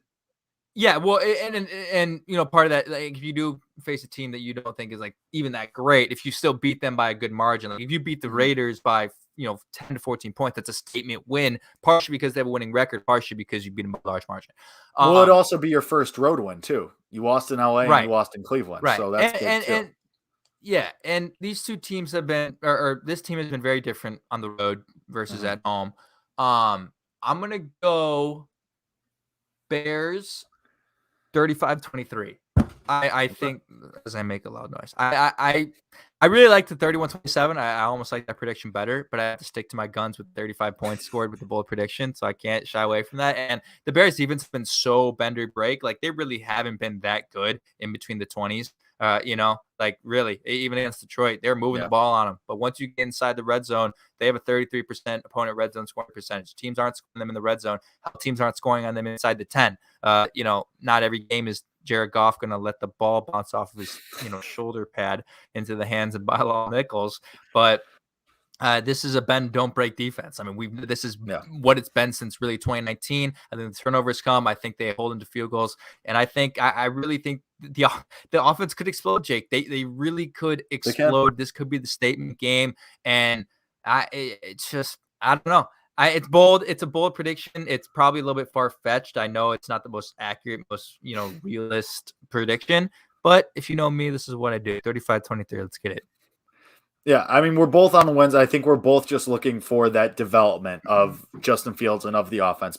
Yeah, well, and part of that, like if you do face a team that you don't think is like even that great, if you still beat them by a good margin, like if you beat the Raiders by 10 to 14 points, that's a statement win. Partially because they have a winning record, partially because you beat them by a large margin. Well, it'd also be your first road win too. You lost in LA and you lost in Cleveland, so that's good too. Yeah, and these two teams have been, or this team has been very different on the road versus at home. I'm gonna go Bears 35-23. I think as I make a loud noise. I really like the 31-27. I almost like that prediction better, but I have to stick to my guns with 35 points scored with the bold prediction, so I can't shy away from that. And the Bears defense has been so bend or break. Like they really haven't been that good in between the 20s. Like really, even against Detroit, they're moving the ball on them. But once you get inside the red zone, they have a 33% opponent red zone scoring percentage. Teams aren't scoring them in the red zone. Teams aren't scoring on them inside the 10. Not every game is Jared Goff going to let the ball bounce off of his, shoulder pad into the hands of Bilal Nichols. But this is a bend, don't break defense. I mean, this is what it's been since really 2019. I think the turnovers come. I think they hold into field goals, and I think I really think the offense could explode. Jake, they really could explode. This could be the statement game, and it's just I don't know. It's bold. It's a bold prediction. It's probably a little bit far fetched. I know it's not the most accurate, most realist prediction, but if you know me, this is what I do. 35-23. Let's get it. Yeah, I mean, we're both on the wins. I think we're both just looking for that development of Justin Fields and of the offense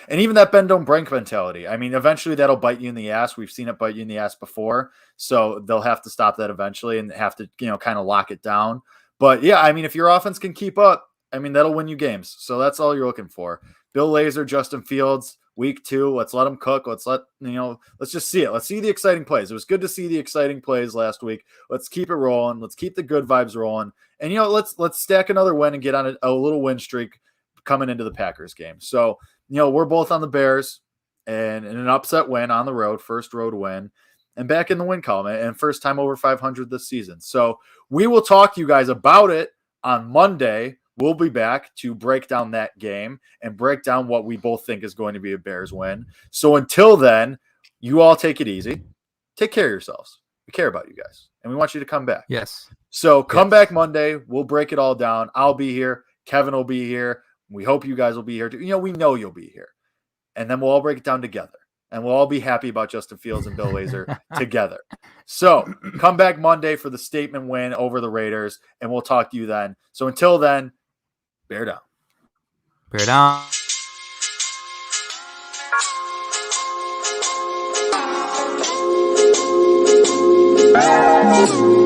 and even that bend don't break mentality. I mean, eventually that'll bite you in the ass. We've seen it bite you in the ass before, so they'll have to stop that eventually and have to, kind of lock it down. But yeah, I mean, if your offense can keep up, I mean, that'll win you games. So that's all you're looking for. Bill Lazor, Justin Fields, week 2. Let's let them cook. Let's just see it. Let's see the exciting plays. It was good to see the exciting plays last week. Let's keep it rolling. Let's keep the good vibes rolling. And, let's stack another win and get on a little win streak coming into the Packers game. So, we're both on the Bears. and an upset win on the road, first road win, and back in the win column, and first time over 500 this season. So we will talk to you guys about it on Monday. We'll be back to break down that game and break down what we both think is going to be a Bears win. So until then, you all take it easy. Take care of yourselves. We care about you guys, and we want you to come back. Yes. So come back Monday. We'll break it all down. I'll be here. Kevin will be here. We hope you guys will be here too. We know you'll be here. And then we'll all break it down together. And we'll all be happy about Justin Fields and Bill Lazor together. So come back Monday for the statement win over the Raiders, and we'll talk to you then. So until then, bear down. Bear down. Bye.